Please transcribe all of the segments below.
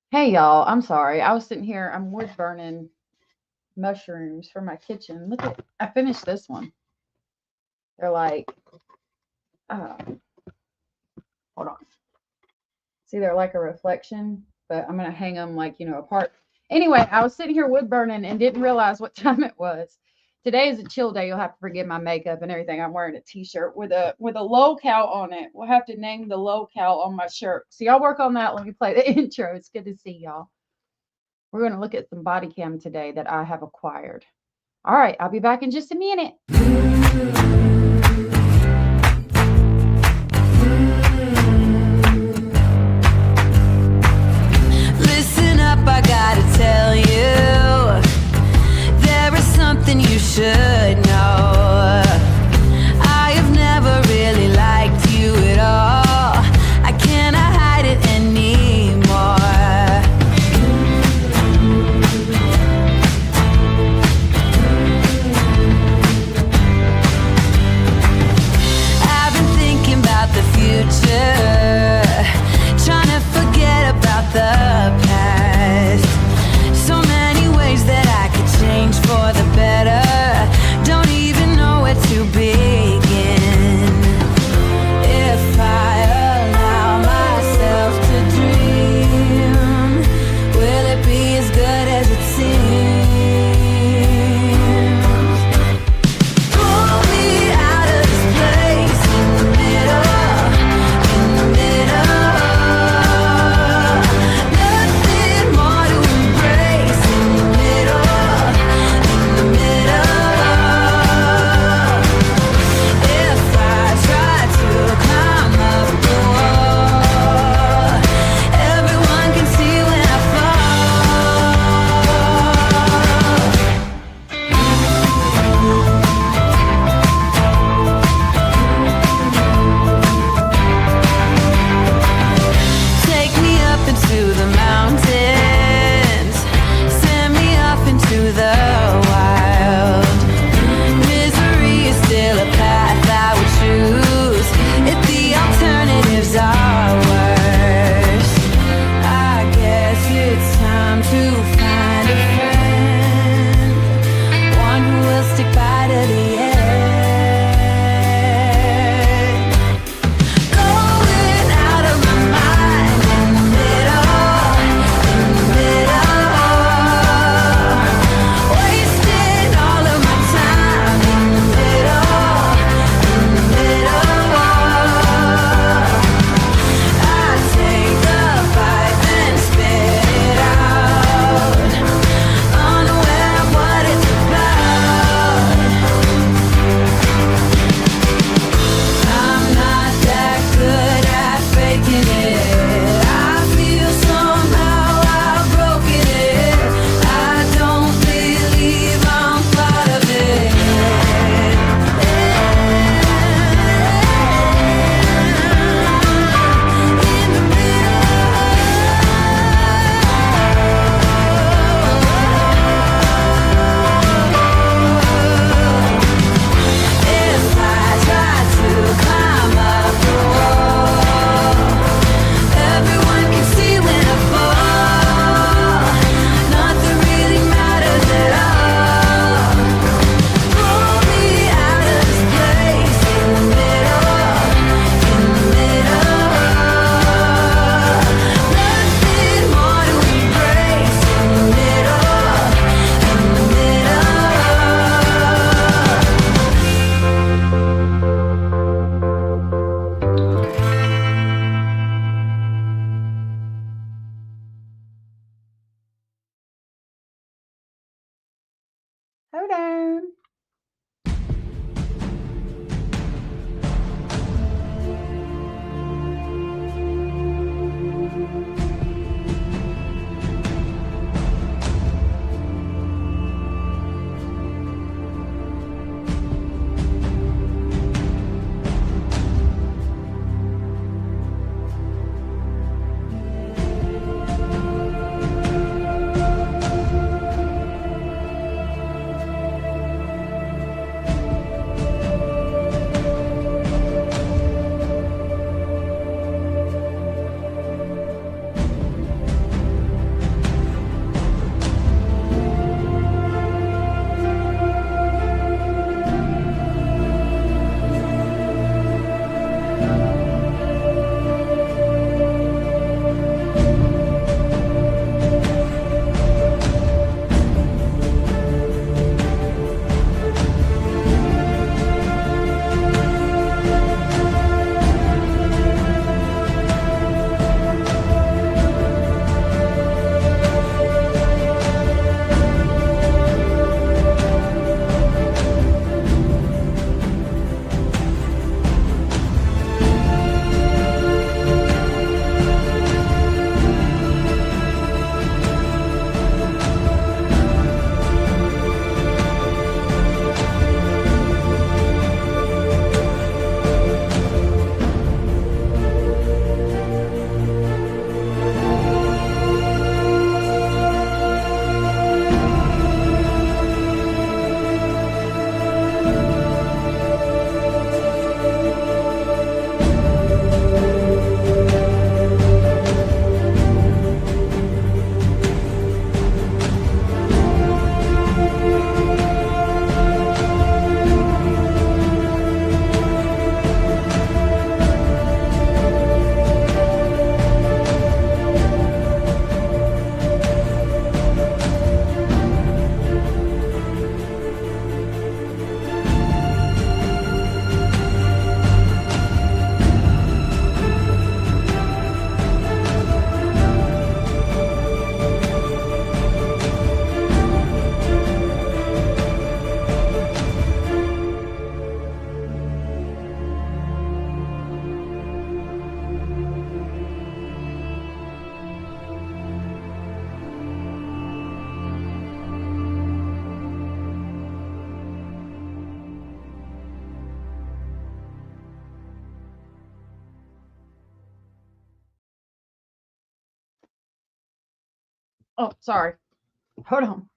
Hey y'all, I'm sorry. I was sitting here, I'm wood burning mushrooms for my kitchen. Look at, I finished this one. They're like, uh, hold on. See, they're like a reflection, but I'm going to hang them like, apart. Anyway, I was sitting here wood burning and didn't realize what time it was. Today is a chill day. You'll have to forgive my makeup and everything. I'm wearing a t-shirt with a locale on it. We'll have to name the locale on my shirt. So y'all work on that. Let me play the intro. It's good to see y'all. We're going to look at some body cam today that I have acquired. All right, I'll be back in just a minute. Listen up, I gotta tell you, there is something you should know. I have never really liked you at all. I cannot hide it anymore. Oh, sorry. Hold on.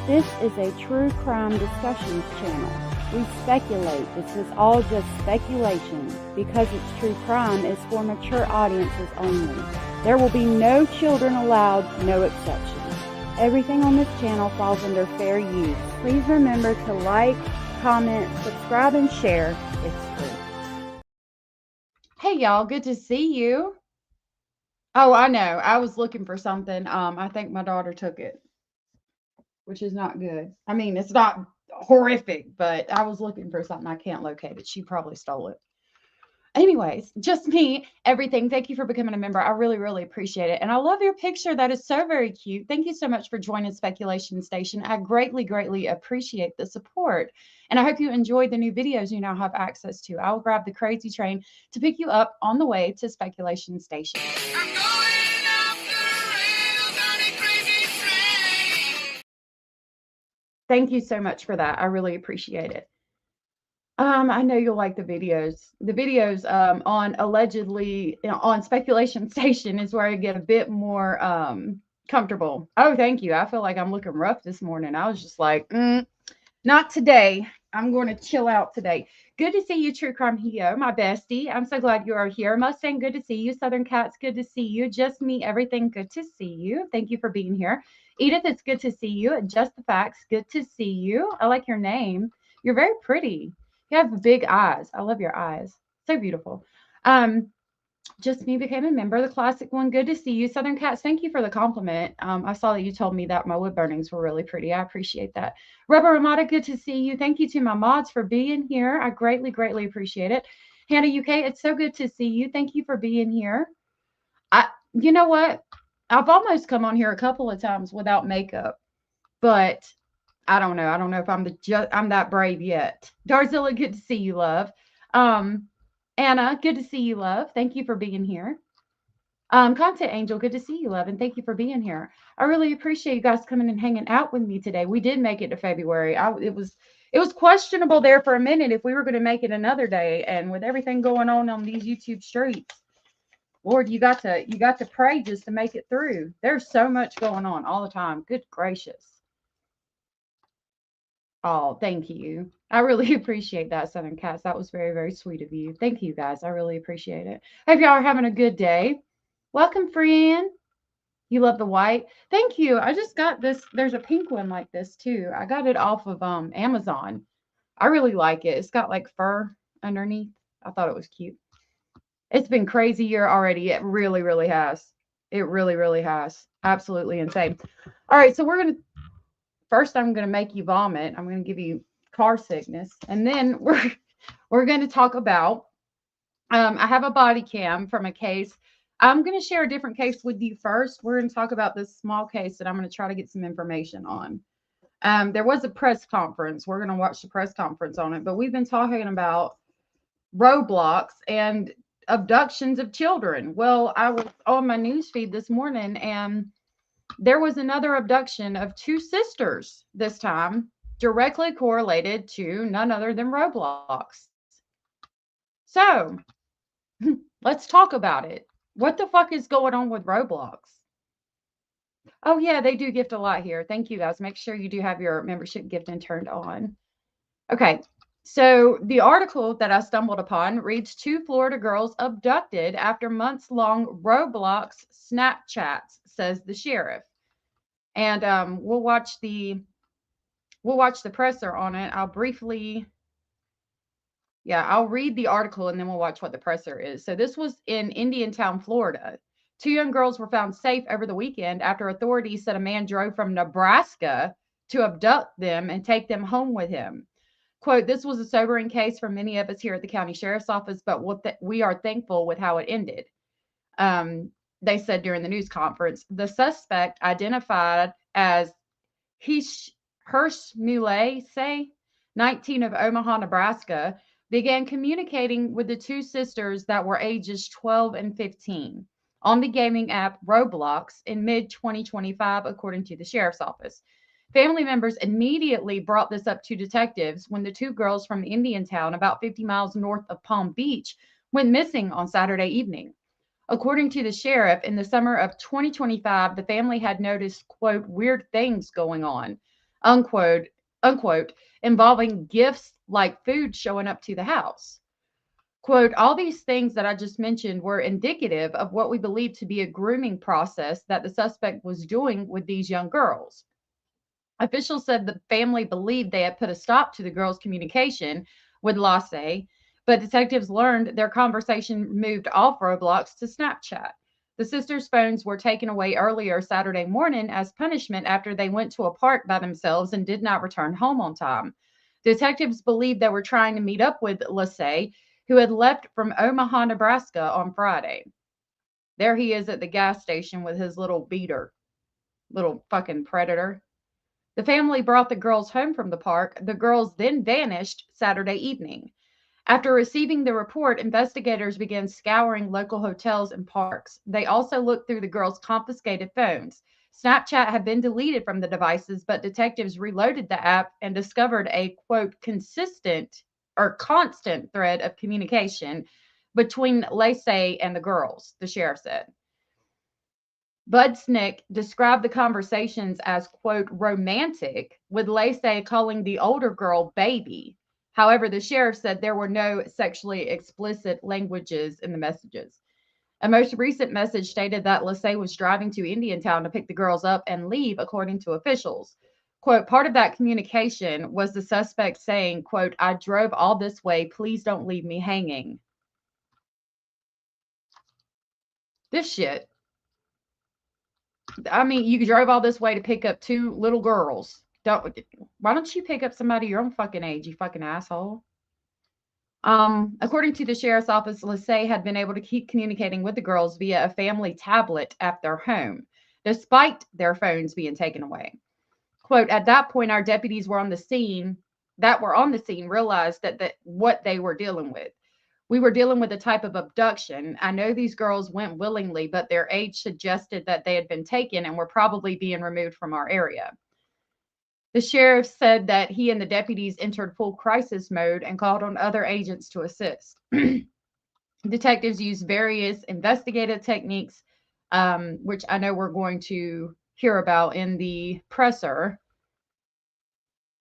This is a true crime discussions channel. We speculate. This is all just speculation. Because it's true crime, it's for mature audiences only. There will be no children allowed, no exceptions. Everything on this channel falls under fair use. Please remember to like, comment, subscribe, and share. It's free. Hey, y'all. Good to see you. Oh, I know. I was looking for something. I think my daughter took it, which is not good. I mean, it's not horrific, but I was looking for something. I can't locate it. She probably stole it. Anyways, just me, everything. Thank you for becoming a member. I really, really appreciate it. And I love your picture. That is so very cute. Thank you so much for joining Speculation Station. I greatly, greatly appreciate the support. And I hope you enjoyed the new videos you now have access to. I will grab the crazy train to pick you up on the way to Speculation Station. I'm going off the rails on a crazy train. Thank you so much for that. I really appreciate it. I know you'll like the videos. The videos on allegedly on Speculation Station is where I get a bit more comfortable. Oh, thank you. I feel like I'm looking rough this morning. I was just like, not today. I'm going to chill out today. Good to see you, True Crime Heo, my bestie. I'm so glad you are here. Mustang, good to see you. Southern Cats, good to see you. Just Me, everything, good to see you. Thank you for being here. Edith, it's good to see you. Just the Facts, good to see you. I like your name. You're very pretty. You have big eyes. I love your eyes. So beautiful. Just Me became a member. The classic one. Good to see you. Southern Cats, thank you for the compliment. I saw that you told me that my wood burnings were really pretty. I appreciate that. Rubber Ramada, good to see you. Thank you to my mods for being here. I greatly, greatly appreciate it. Hannah UK, it's so good to see you. Thank you for being here. You know what? I've almost come on here a couple of times without makeup, but I don't know. I don't know if I'm that brave yet. Darzilla, good to see you, love. Anna, good to see you, love. Thank you for being here. Content Angel, good to see you, love, and thank you for being here. I really appreciate you guys coming and hanging out with me today. We did make it to February. It was questionable there for a minute if we were going to make it another day, and with everything going on these YouTube streets, Lord, you got to pray just to make it through. There's so much going on all the time. Good gracious. Oh, thank you. I really appreciate that, Southern Cats. That was very, very sweet of you. Thank you, guys. I really appreciate it. Hope y'all are having a good day. Welcome, Friend. You love the white. Thank you. I just got this. There's a pink one like this, too. I got it off of Amazon. I really like it. It's got like fur underneath. I thought it was cute. It's been crazy year already. It really, really has. It really, really has. Absolutely insane. All right, so first I'm going to make you vomit. I'm going to give you car sickness. And then we're going to talk about, I have a body cam from a case. I'm going to share a different case with you first. We're going to talk about this small case that I'm going to try to get some information on. There was a press conference. We're going to watch the press conference on it, but we've been talking about Roblox and abductions of children. Well, I was on my news feed this morning and there was another abduction of two sisters, this time directly correlated to none other than Roblox. So let's talk about it. What the fuck is going on with Roblox? Oh, yeah, they do gift a lot here. Thank you, guys. Make sure you do have your membership gifting turned on. Okay, so the article that I stumbled upon reads 2 Florida girls abducted after months-long Roblox Snapchats, says the sheriff. And we'll watch the presser on it. I'll read the article and then we'll watch what the presser is. So this was in Indiantown, Florida. 2 young girls were found safe over the weekend after authorities said a man drove from Nebraska to abduct them and take them home with him. Quote, this was a sobering case for many of us here at the county sheriff's office, but we are thankful with how it ended. They said during the news conference. The suspect, identified as Hirsch Muley, 19 of Omaha, Nebraska, began communicating with the 2 sisters that were ages 12 and 15 on the gaming app Roblox in mid-2025, according to the sheriff's office. Family members immediately brought this up to detectives when the 2 girls from Indiantown, about 50 miles north of Palm Beach, went missing on Saturday evening. According to the sheriff, in the summer of 2025, the family had noticed, quote, weird things going on, unquote, unquote, involving gifts like food showing up to the house. Quote, all these things that I just mentioned were indicative of what we believe to be a grooming process that the suspect was doing with these young girls. Officials said the family believed they had put a stop to the girls' communication with Lasse, but detectives learned their conversation moved off Roblox to Snapchat. The sisters' phones were taken away earlier Saturday morning as punishment after they went to a park by themselves and did not return home on time. Detectives believed they were trying to meet up with Lasse, who had left from Omaha, Nebraska on Friday. There he is at the gas station with his little beater, little fucking predator. The family brought the girls home from the park. The girls then vanished Saturday evening. After receiving the report, investigators began scouring local hotels and parks. They also looked through the girls' confiscated phones. Snapchat had been deleted from the devices, but detectives reloaded the app and discovered a quote consistent or constant thread of communication between Lacey and the girls, the sheriff said. Bud Snick described the conversations as, quote, romantic, with Lacey calling the older girl baby. However, the sheriff said there were no sexually explicit languages in the messages. A most recent message stated that Lacey was driving to Indiantown to pick the girls up and leave, according to officials. Quote, part of that communication was the suspect saying, quote, I drove all this way. Please don't leave me hanging. This shit. I mean, you drove all this way to pick up two little girls. Why don't you pick up somebody your own fucking age, you fucking asshole? According to the sheriff's office, Lacey had been able to keep communicating with the girls via a family tablet at their home, despite their phones being taken away. Quote, at that point, our deputies were on the scene realized that what they were dealing with. We were dealing with a type of abduction. I know these girls went willingly, but their age suggested that they had been taken and were probably being removed from our area. The sheriff said that he and the deputies entered full crisis mode and called on other agents to assist. Detectives used various investigative techniques, which I know we're going to hear about in the presser.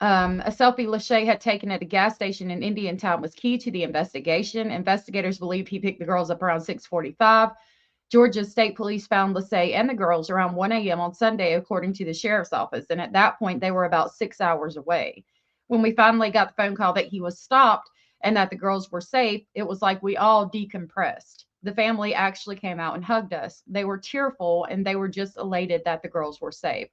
A selfie Lachey had taken at a gas station in Indiantown was key to the investigation. Investigators believed he picked the girls up around 6:45. Georgia State Police found Lacey and the girls around 1 a.m. on Sunday, according to the sheriff's office. And at that point, they were about 6 hours away. When we finally got the phone call that he was stopped and that the girls were safe, it was like we all decompressed. The family actually came out and hugged us. They were tearful and they were just elated that the girls were safe.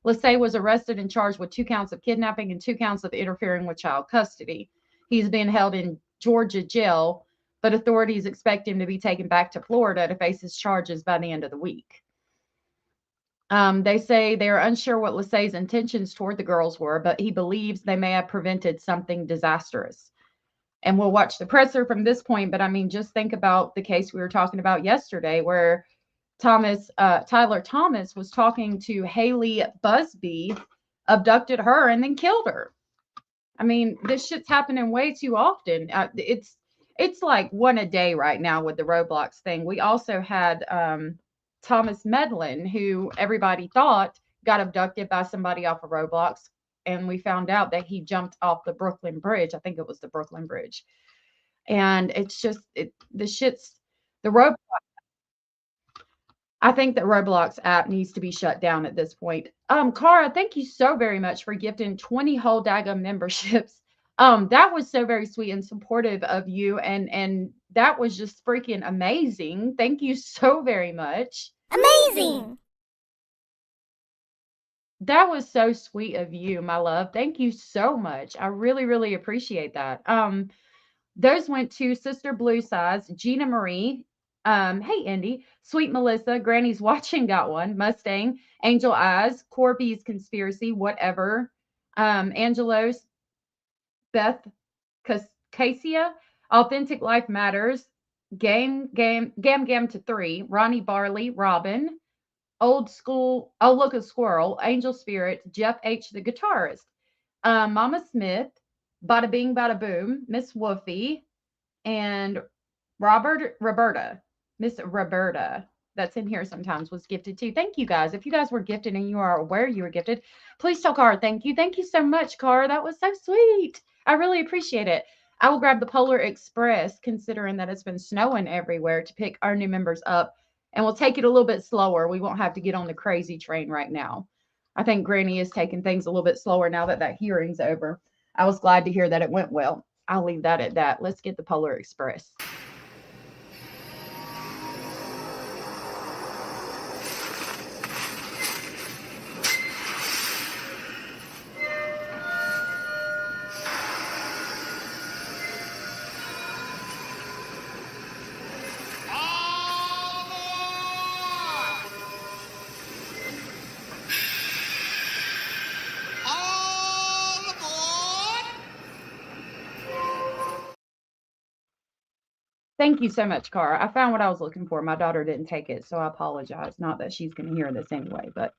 Lacey was arrested and charged with 2 counts of kidnapping and 2 counts of interfering with child custody. He's being held in Georgia jail, but authorities expect him to be taken back to Florida to face his charges by the end of the week. They say they are unsure what Lacey's intentions toward the girls were, but he believes they may have prevented something disastrous. And we'll watch the presser from this point, but I mean, just think about the case we were talking about yesterday where Tyler Thomas was talking to Haley Busby, abducted her, and then killed her. I mean, this shit's happening way too often. It's like one a day right now with the Roblox thing. We also had Thomas Medlin, who everybody thought got abducted by somebody off of Roblox, and we found out that he jumped off the Brooklyn Bridge. I think it was the Brooklyn Bridge. And it's just the Roblox. I think the Roblox app needs to be shut down at this point. Cara, thank you so very much for gifting 20 whole daggum memberships. That was so very sweet and supportive of you, and that was just freaking amazing. Thank you so very much. Amazing! That was so sweet of you, my love. Thank you so much. I really, really appreciate that. Those went to Sister Blue Size, Gina Marie. Hey, Indy, Sweet Melissa, Granny's Watching got one, Mustang, Angel Eyes, Corby's Conspiracy, whatever, Angelos, Beth, Cassia, Authentic Life Matters, Gam to 3, Ronnie Barley, Robin, Old School, Oh Look a Squirrel, Angel Spirit, Jeff H. the guitarist, Mama Smith, Bada Bing Bada Boom, Miss Woofy, and Miss Roberta, that's in here sometimes, was gifted too. Thank you guys. If you guys were gifted and you are aware you were gifted, please tell Cara thank you. Thank you so much, Cara. That was so sweet. I really appreciate it. I will grab the Polar Express, considering that it's been snowing everywhere, to pick our new members up. And we'll take it a little bit slower. We won't have to get on the crazy train right now. I think Granny is taking things a little bit slower now that that hearing's over. I was glad to hear that it went well. I'll leave that at that. Let's get the Polar Express. Thank you so much, Cara. I found what I was looking for. My daughter didn't take it, so I apologize. Not that she's going to hear this anyway, but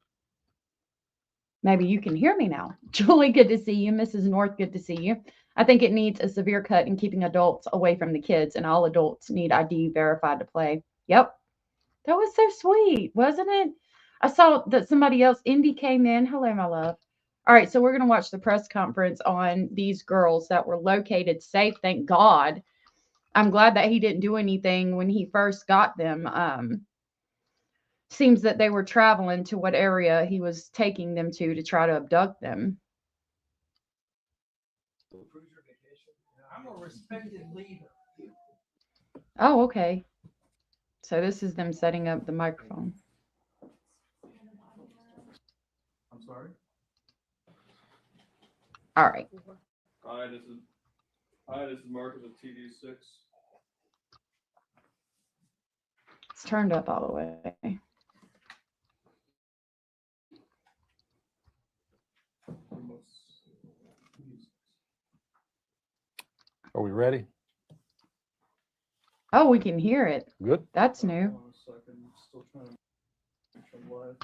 maybe you can hear me now. Julie, good to see you. Mrs. North, good to see you. I think it needs a severe cut in keeping adults away from the kids, and all adults need ID verified to play. Yep. That was so sweet, wasn't it? I saw that somebody else, Indy, came in. Hello, my love. All right, so we're going to watch the press conference on these girls that were located safe. Thank God. I'm glad that he didn't do anything when he first got them. Seems that they were traveling to what area he was taking them to try to abduct them. I'm a respected leader. Oh, okay. So this is them setting up the microphone. I'm sorry? All right. Hi, this is Marcus of TD6. It's turned up all the way. Are we ready? Oh, we can hear it. Good. That's new. Still trying to make sure I'm live.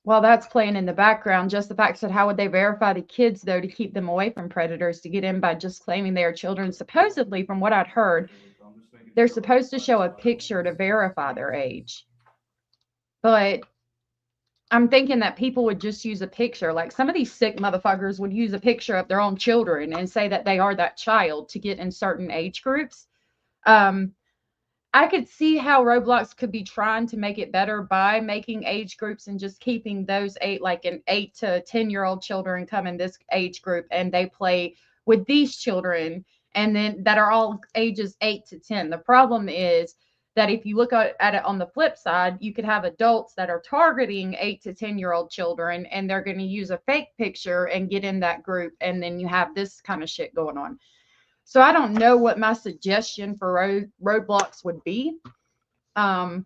While that's playing in the background, just the fact said, how would they verify the kids, though, to keep them away from predators, to get in by just claiming they are children? Supposedly, from what I'd heard, they're supposed to show a picture to verify their age. But I'm thinking that people would just use a picture. Like some of these sick motherfuckers would use a picture of their own children and say that they are that child to get in certain age groups. I could see how Roblox could be trying to make it better by making age groups and just keeping those like an 8 to 10-year-old children come in this age group and they play with these children and then that are all ages 8 to 10. The problem is that if you look at it on the flip side, you could have adults that are targeting 8 to 10-year-old children and they're going to use a fake picture and get in that group. And then you have this kind of shit going on. So I don't know what my suggestion for Roblox would be. I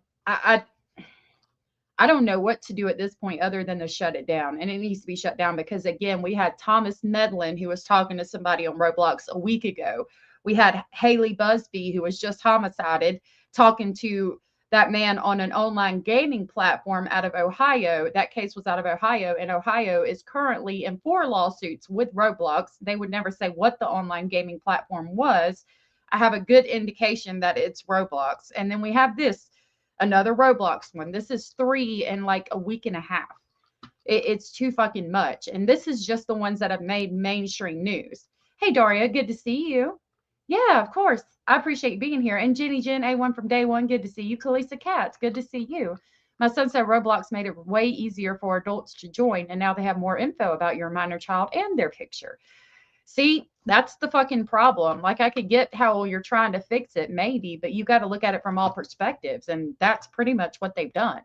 don't know what to do at this point other than to shut it down. And it needs to be shut down because, again, we had Thomas Medlin, who was talking to somebody on Roblox a week ago. We had Haley Busby, who was just homicided, talking to that man on an online gaming platform out of Ohio. That case was out of Ohio, and Ohio is currently in 4 lawsuits with Roblox. They would never say what the online gaming platform was. I have a good indication that it's Roblox. And then we have this, another Roblox one. This is 3 in like a week and a half. It's too fucking much. And this is just the ones that have made mainstream news. Hey, Daria, good to see you. Yeah, of course. I appreciate you being here. And Jenny Jen, A1 from day one, good to see you. Kalisa Katz, good to see you. My son said Roblox made it way easier for adults to join, and now they have more info about your minor child and their picture. See, that's the fucking problem. Like, I could get how you're trying to fix it, maybe, but you got to look at it from all perspectives, and that's pretty much what they've done.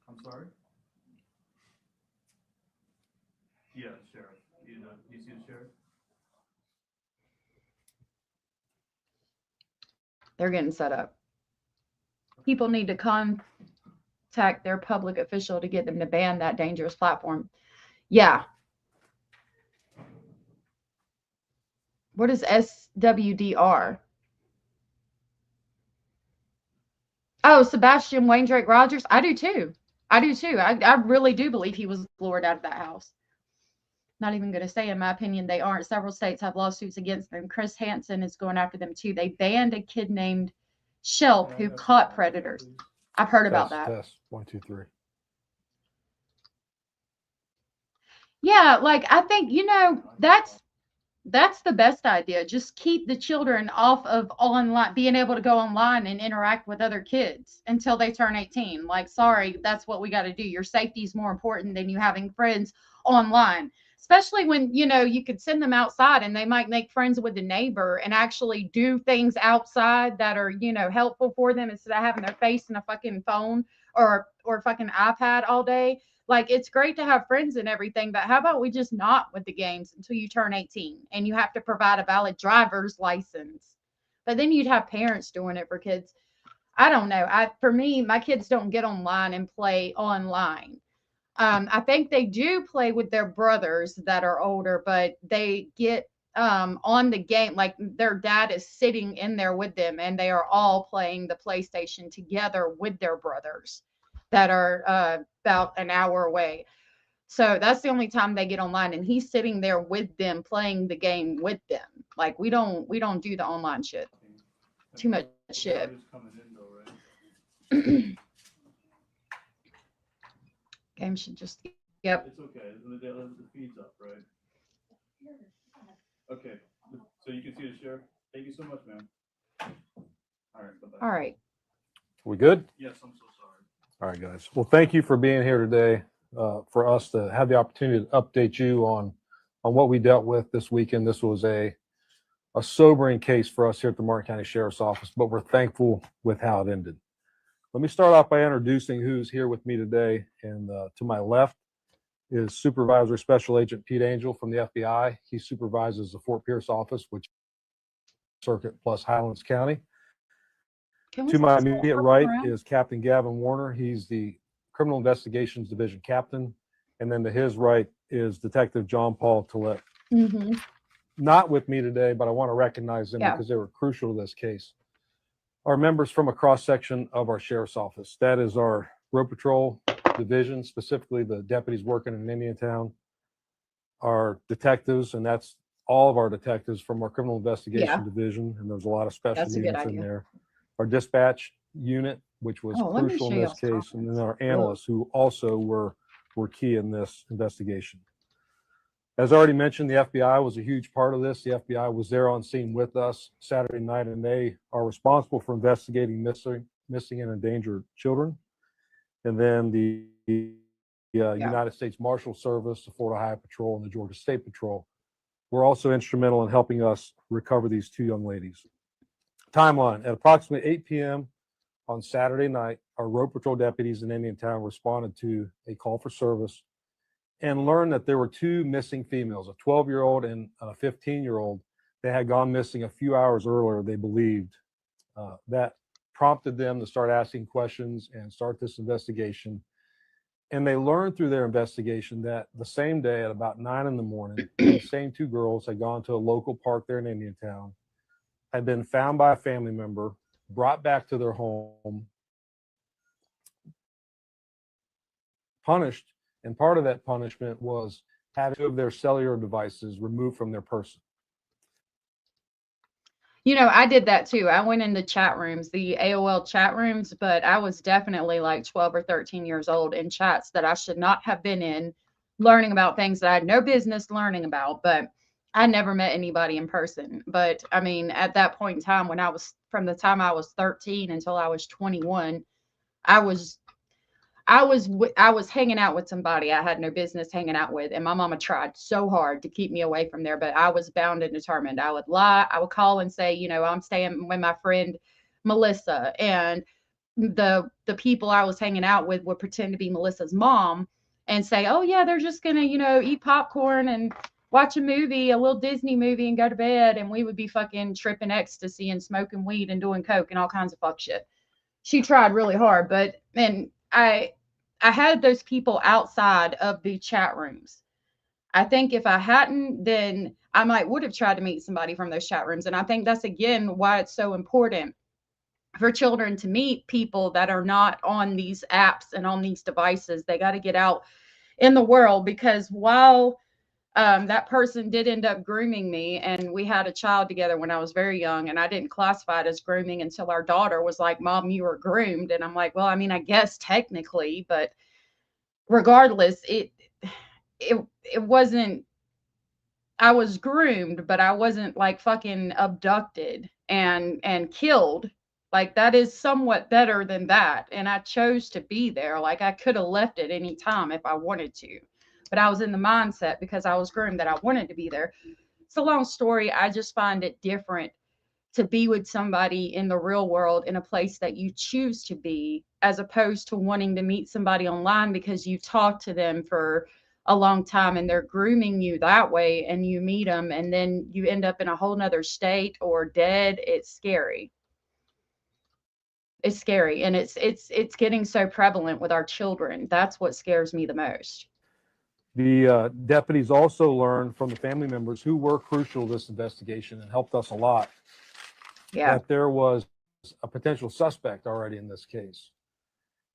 I'm sorry? Yeah, Sheriff. You see the sheriff? They're getting set up. People need to contact their public official to get them to ban that dangerous platform. Yeah. What is SWDR? Oh, Sebastian Wayne Drake Rogers. I do too. I really do believe he was lured out of that house. Not even going to say, in my opinion, they aren't. Several states have lawsuits against them. Chris Hansen is going after them too. They banned a kid named Shelp who caught predators. I've heard about that. Test 1, 2, 3. Yeah, like I think, that's the best idea. Just keep the children off of online, being able to go online and interact with other kids until they turn 18. Like, sorry, that's what we got to do. Your safety is more important than you having friends online. Especially when, you could send them outside and they might make friends with the neighbor and actually do things outside that are, helpful for them instead of having their face in a fucking phone or fucking iPad all day. Like, it's great to have friends and everything, but how about we just not with the games until you turn 18 and you have to provide a valid driver's license? But then you'd have parents doing it for kids. I don't know. For me, my kids don't get online and play online. I think they do play with their brothers that are older, but they get on the game, like their dad is sitting in there with them and they are all playing the PlayStation together with their brothers that are about an hour away. So that's the only time they get online, and he's sitting there with them playing the game with them. Like, we don't do the online shit. Too much shit. Game should just, yep. It's okay. The feed's up, right? Okay. So you can see the share. Thank you so much, man. All right. Bye-bye. All right. We good? Yes, I'm so sorry. All right, guys. Well, thank you for being here today, for us to have the opportunity to update you on what we dealt with this weekend. This was a sobering case for us here at the Martin County Sheriff's Office, but we're thankful with how it ended. Let me start off by introducing who's here with me today. And to my left is Supervisor Special Agent Pete Angel from the FBI. He supervises the Fort Pierce office, which is Circuit plus Highlands County. To my immediate right is Captain Gavin Warner. He's the Criminal Investigations Division Captain. And then to his right is Detective John Paul Tillett. Mm-hmm. Not with me today, but I want to recognize them because they were crucial to this case. Our members from a cross-section of our Sheriff's Office. That is our Road Patrol Division, specifically the deputies working in Indiantown. Our detectives, and that's all of our detectives from our Criminal Investigation Division, and there's a lot of special units in there. Our dispatch unit, which was crucial in this case, and then our analysts who also were key in this investigation. As already mentioned, the FBI was a huge part of this. The FBI was there on scene with us Saturday night, and they are responsible for investigating missing and endangered children. And then the United States Marshal Service, the Florida Highway Patrol, and the Georgia State Patrol were also instrumental in helping us recover these two young ladies. Timeline: at approximately 8 p.m. on Saturday night, our Road Patrol deputies in Indiantown responded to a call for service and learned that there were two missing females, a 12-year-old and a 15-year-old. They had gone missing a few hours earlier, they believed. That prompted them to start asking questions and start this investigation. And they learned through their investigation that the same day at about 9 in the morning, the same two girls had gone to a local park there in Indiantown, had been found by a family member, brought back to their home, punished. And part of that punishment was having two of their cellular devices removed from their person. I did that too. I went in the chat rooms, the AOL chat rooms, but I was definitely like 12 or 13 years old in chats that I should not have been in, learning about things that I had no business learning about, but I never met anybody in person. But I mean, at that point in time, from the time I was 13 until I was 21, I was hanging out with somebody I had no business hanging out with, and my mama tried so hard to keep me away from there, but I was bound and determined. I would lie. I would call and say, I'm staying with my friend Melissa, and the people I was hanging out with would pretend to be Melissa's mom and say, oh yeah, they're just gonna, eat popcorn and watch a movie, a little Disney movie, and go to bed, and we would be fucking tripping ecstasy and smoking weed and doing coke and all kinds of fuck shit. She tried really hard, but I had those people outside of the chat rooms. I think if I hadn't, then I would have tried to meet somebody from those chat rooms. And I think that's, again, why it's so important for children to meet people that are not on these apps and on these devices. They got to get out in the world, because while that person did end up grooming me, and we had a child together when I was very young, and I didn't classify it as grooming until our daughter was like, Mom, you were groomed. And I'm like, well, I mean, I guess technically, but regardless, it wasn't, I was groomed, but I wasn't like fucking abducted and killed. Like that is somewhat better than that. And I chose to be there. Like I could have left at any time if I wanted to. But I was in the mindset because I was groomed that I wanted to be there. It's a long story. I just find it different to be with somebody in the real world in a place that you choose to be, as opposed to wanting to meet somebody online because you talked to them for a long time and they're grooming you that way, and you meet them and then you end up in a whole nother state or dead. It's scary. It's scary. And it's getting so prevalent with our children. That's what scares me the most. The deputies also learned from the family members who were crucial to this investigation and helped us a lot, Yeah. that there was a potential suspect already in this case.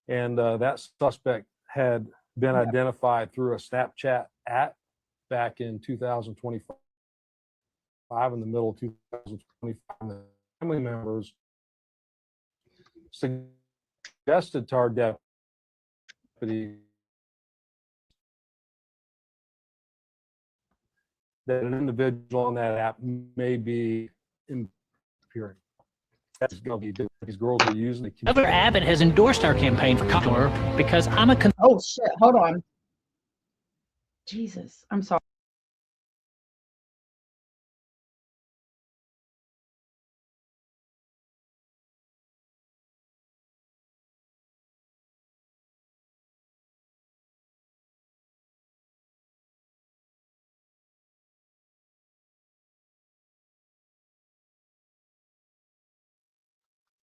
And that suspect had been identified through a Snapchat back in 2025, in the middle of 2025. The family members suggested to our deputy that an individual on that app may be impaired. That's going to be, these girls are using the Governor Abbott has endorsed our campaign for Congress because I'm a Oh shit, hold on. Jesus, I'm sorry.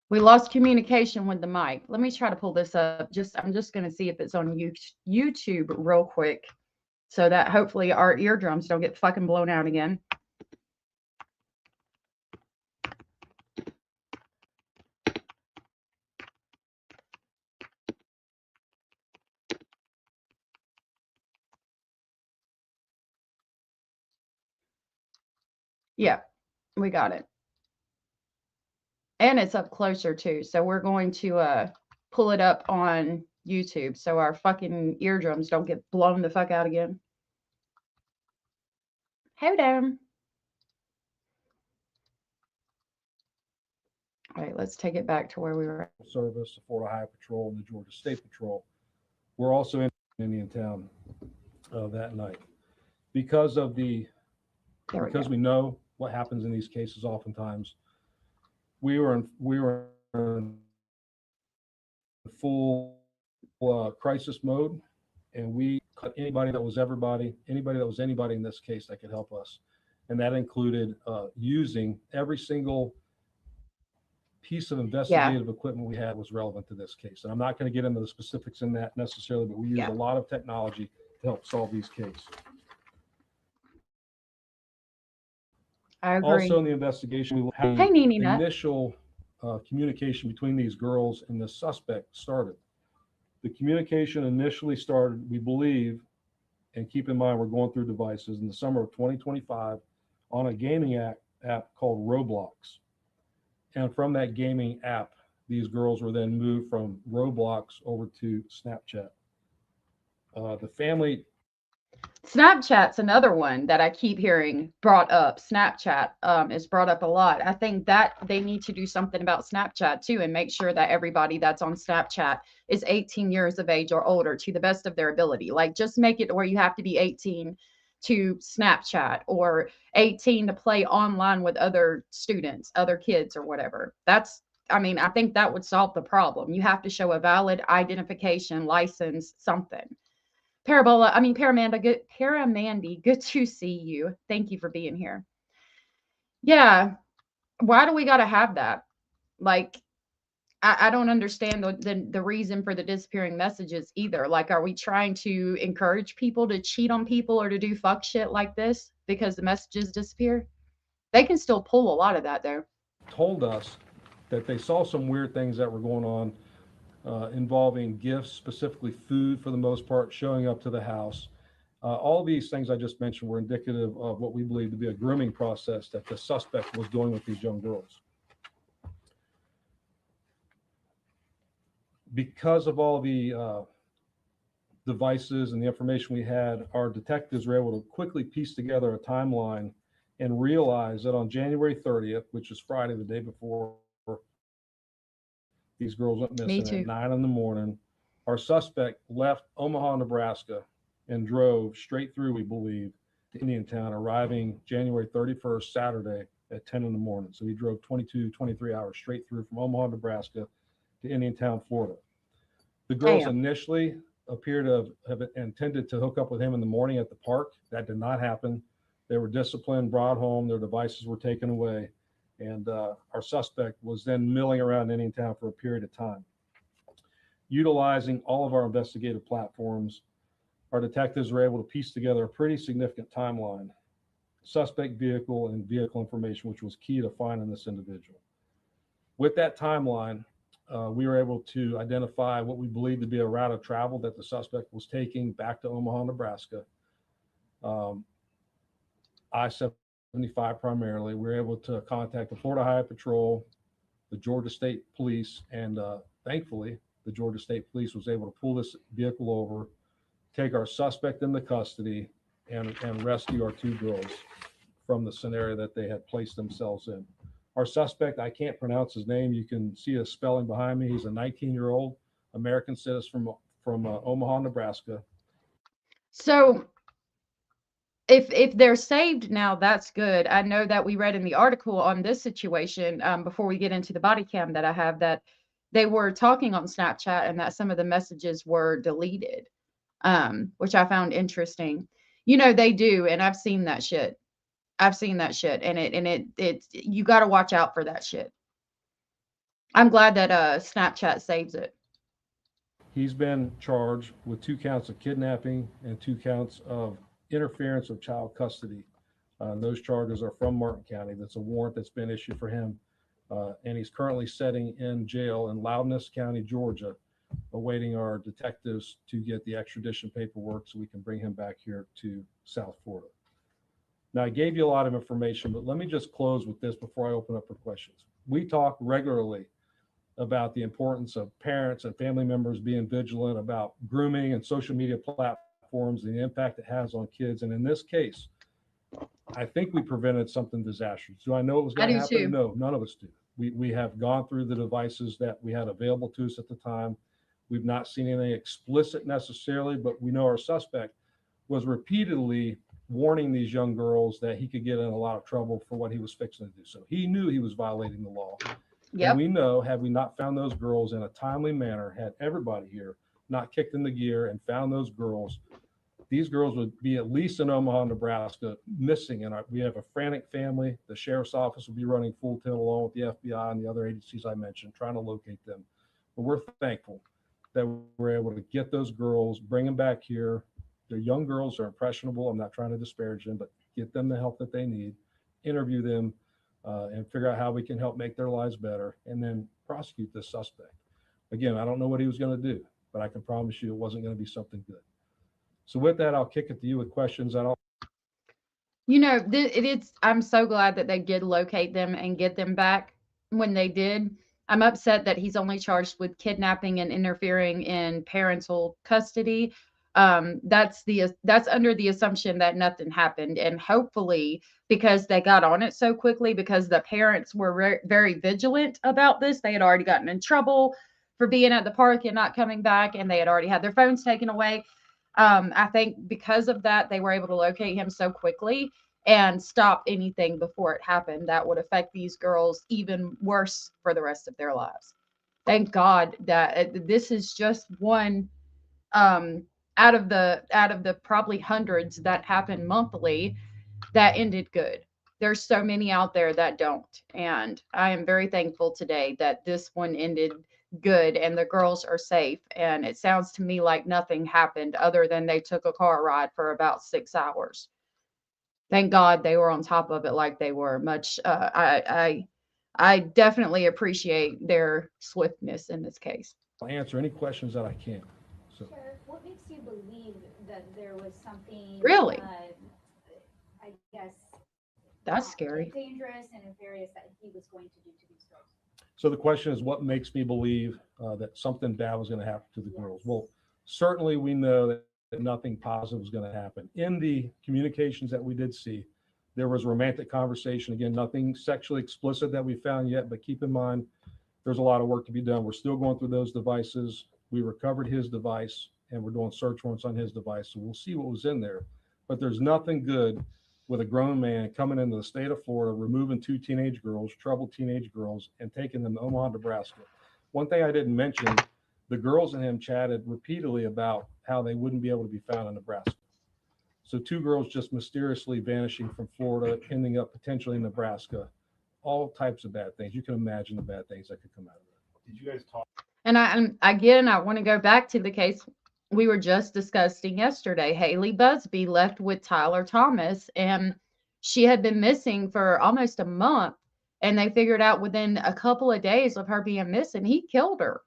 We lost communication with the mic. Let me try to pull this up. I'm just going to see if it's on YouTube real quick, so that hopefully our eardrums don't get fucking blown out again. Yeah, we got it. And it's up closer too. So we're going to pull it up on YouTube so our fucking eardrums don't get blown the fuck out again. Hold on. All right, let's take it back to where we were. Service, the Florida Highway Patrol, and the Georgia State Patrol were also in Indiantown that night. Because of the, because we know what happens in these cases oftentimes, we were in full crisis mode, and we cut anybody that was anybody that was anybody in this case that could help us. And that included using every single piece of investigative equipment we had was relevant to this case. And I'm not going to get into the specifics in that necessarily, but we used a lot of technology to help solve these cases. I agree. Also in the investigation, we had initial communication between these girls and the suspect started. The communication initially started, we believe, and keep in mind we're going through devices, in the summer of 2025 on a gaming app called Roblox. And from that gaming app, these girls were then moved from Roblox over to Snapchat. The family... Snapchat's another one that I keep hearing brought up. Snapchat is brought up a lot. I think that they need to do something about Snapchat too, and make sure that everybody that's on Snapchat is 18 years of age or older to the best of their ability. Like just make it where you have to be 18 to Snapchat, or 18 to play online with other students, other kids or whatever. I mean, I think that would solve the problem. You have to show a valid identification, license, something. Paramandy, good to see you. Thank you for being here. Yeah. Why do we got to have that? Like, I don't understand the reason for the disappearing messages either. Like, are we trying to encourage people to cheat on people or to do fuck shit like this because the messages disappear? They can still pull a lot of that though. Told us that they saw some weird things that were going on involving gifts, specifically food for the most part, showing up to the house. All these things I just mentioned were indicative of what we believe to be a grooming process that the suspect was doing with these young girls. Because of all the devices and the information we had, our detectives were able to quickly piece together a timeline and realize that on January 30th, which is Friday, the day before these girls went missing at 9 in the morning, our suspect left Omaha, Nebraska, and drove straight through, we believe, to Indiantown, arriving January 31st, Saturday at 10 in the morning. So he drove 23 hours straight through from Omaha, Nebraska to Indiantown, Florida. The girls initially appear to have intended to hook up with him in the morning at the park. That did not happen. They were disciplined, brought home, their devices were taken away, and our suspect was then milling around Indiantown for a period of time. Utilizing all of our investigative platforms, our detectives were able to piece together a pretty significant timeline, suspect vehicle and vehicle information, which was key to finding this individual. With that timeline, we were able to identify what we believe to be a route of travel that the suspect was taking back to Omaha, Nebraska. I-75 primarily. We were able to contact the Florida Highway Patrol, the Georgia State Police, and thankfully, the Georgia State Police was able to pull this vehicle over, take our suspect into custody, and rescue our two girls from the scenario that they had placed themselves in. Our suspect, I can't pronounce his name. You can see a spelling behind me. He's a 19-year-old American citizen from Omaha, Nebraska. So if they're saved now, that's good. I know that we read in the article on this situation, before we get into the body cam that I have, that they were talking on Snapchat and that some of the messages were deleted, which I found interesting. You know, they do, and I've seen that shit. And it you got to watch out for that shit. I'm glad that Snapchat saves it. He's been charged with 2 counts of kidnapping and 2 counts of interference of child custody. Those charges are from Martin County. That's a warrant that's been issued for him. And he's currently sitting in jail in Loudness County, Georgia, awaiting our detectives to get the extradition paperwork so we can bring him back here to South Florida. Now, I gave you a lot of information, but let me just close with this before I open up for questions. We talk regularly about the importance of parents and family members being vigilant about grooming and social media platforms and the impact it has on kids. And in this case, I think we prevented something disastrous. Do I know it was going to happen? Too. No, none of us do. We have gone through the devices that we had available to us at the time. We've not seen anything explicit necessarily, but we know our suspect was repeatedly warning these young girls that he could get in a lot of trouble for what he was fixing to do. So he knew he was violating the law. Yep. And we know, had we not found those girls in a timely manner, had everybody here not kicked in the gear and found those girls, these girls would be at least in Omaha, Nebraska, missing. And we have a frantic family. The sheriff's office will be running full tilt along with the FBI and the other agencies I mentioned, trying to locate them. But we're thankful that we're able to get those girls, bring them back here. They're young girls, they're impressionable. I'm not trying to disparage them, but get them the help that they need, interview them, and figure out how we can help make their lives better, and then prosecute this suspect. Again, I don't know what he was going to do, but I can promise you it wasn't going to be something good. So with that, I'll kick it to you with questions. You know, I'm so glad that they did locate them and get them back when they did. I'm upset that he's only charged with kidnapping and interfering in parental custody. That's under the assumption that nothing happened, and hopefully, because they got on it so quickly, because the parents were very vigilant about this, they had already gotten in trouble for being at the park and not coming back, and they had already had their phones taken away. I think because of that, they were able to locate him so quickly and stop anything before it happened that would affect these girls even worse for the rest of their lives. Thank God that this is just one out of the probably hundreds that happen monthly that ended good. There's so many out there that don't, and I am very thankful today that this one ended good and the girls are safe. And it sounds to me like nothing happened other than they took a car ride for about 6 hours. Thank God they were on top of it like they were. I definitely appreciate their swiftness in this case. I'll answer any questions that I can. So. Sheriff, what makes you believe that there there was something Really? I guess That's scary. dangerous and nefarious that he was going to do to these girls. So the question is, what makes me believe that something bad was going to happen to the girls? Well, certainly we know that nothing positive was going to happen. In the communications that we did see, there was romantic conversation. Again, nothing sexually explicit that we found yet, but keep in mind, there's a lot of work to be done. We're still going through those devices. We recovered his device and we're doing search warrants on his device. So we'll see what was in there. But there's nothing good with a grown man coming into the state of Florida, removing two teenage girls, troubled teenage girls, and taking them to Omaha, Nebraska. One thing I didn't mention, the girls and him chatted repeatedly about how they wouldn't be able to be found in Nebraska. So two girls just mysteriously vanishing from Florida, ending up potentially in Nebraska, all types of bad things. You can imagine the bad things that could come out of that. Did you guys talk? And I want to go back to the case we were just discussing yesterday. Haley Busby left with Tyler Thomas, and she had been missing for almost a month. And they figured out within a couple of days of her being missing, he killed her.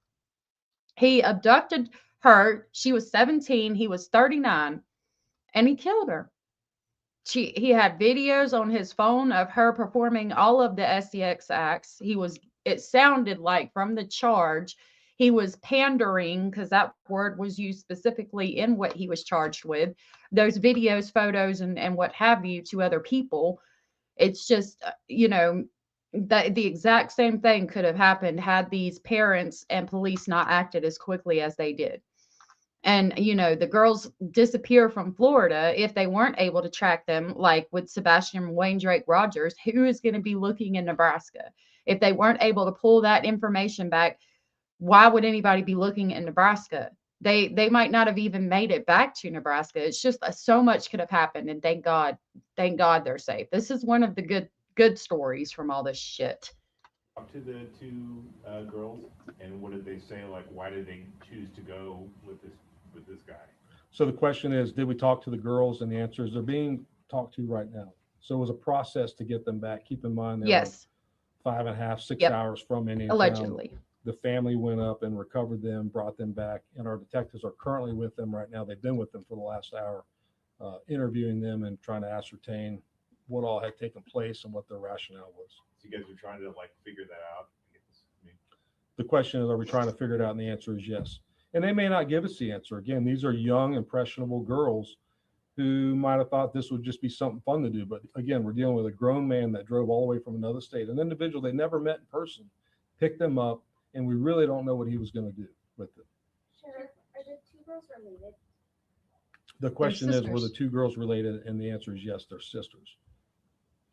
He abducted her. She was 17. He was 39, and he killed her. He had videos on his phone of her performing all of the SEX acts. It sounded like from the charge, he was pandering, because that word was used specifically in what he was charged with. Those videos, photos, and what have you to other people. It's just, that the exact same thing could have happened had these parents and police not acted as quickly as they did. And, the girls disappear from Florida. If they weren't able to track them, like with Sebastian Wayne Drake Rogers, who is going to be looking in Nebraska? If they weren't able to pull that information back, why would anybody be looking in Nebraska? They might not have even made it back to Nebraska. It's just so much could have happened. And thank God they're safe. This is one of the good stories from all this shit. Talk to the two girls, and what did they say? Like, why did they choose to go with this guy? So the question is, did we talk to the girls? And the answer is they're being talked to right now. So it was a process to get them back. Keep in mind, they were 5.5, 6 hours from Indian allegedly. Town. The family went up and recovered them, brought them back, and our detectives are currently with them right now. They've been with them for the last hour, interviewing them and trying to ascertain what all had taken place and what their rationale was. So you guys are trying to figure that out? The question is, are we trying to figure it out? And the answer is yes. And they may not give us the answer. Again, these are young, impressionable girls who might have thought this would just be something fun to do. But again, we're dealing with a grown man that drove all the way from another state, an individual they never met in person, picked them up, and we really don't know what he was going to do with them. Sheriff, are the two girls related? The question is, were the two girls related? And the answer is yes, they're sisters.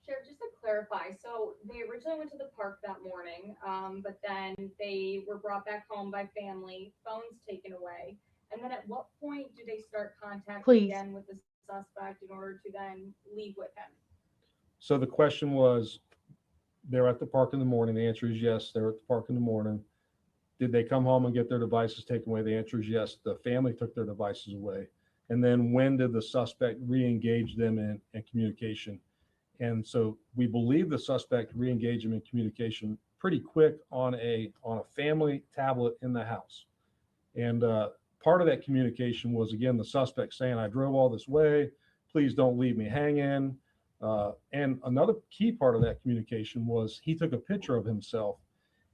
Sheriff, just to clarify, so they originally went to the park that morning, but then they were brought back home by family, phones taken away. And then at what point do they start contact again with the suspect in order to then leave with him? So the question was, they're at the park in the morning. The answer is yes, they're at the park in the morning. Did they come home and get their devices taken away? The answer is yes. The family took their devices away. And then when did the suspect re-engage them in communication? And so we believe the suspect re-engaged them in communication pretty quick on a family tablet in the house. And part of that communication was, again, the suspect saying, I drove all this way, please don't leave me hanging. And another key part of that communication was he took a picture of himself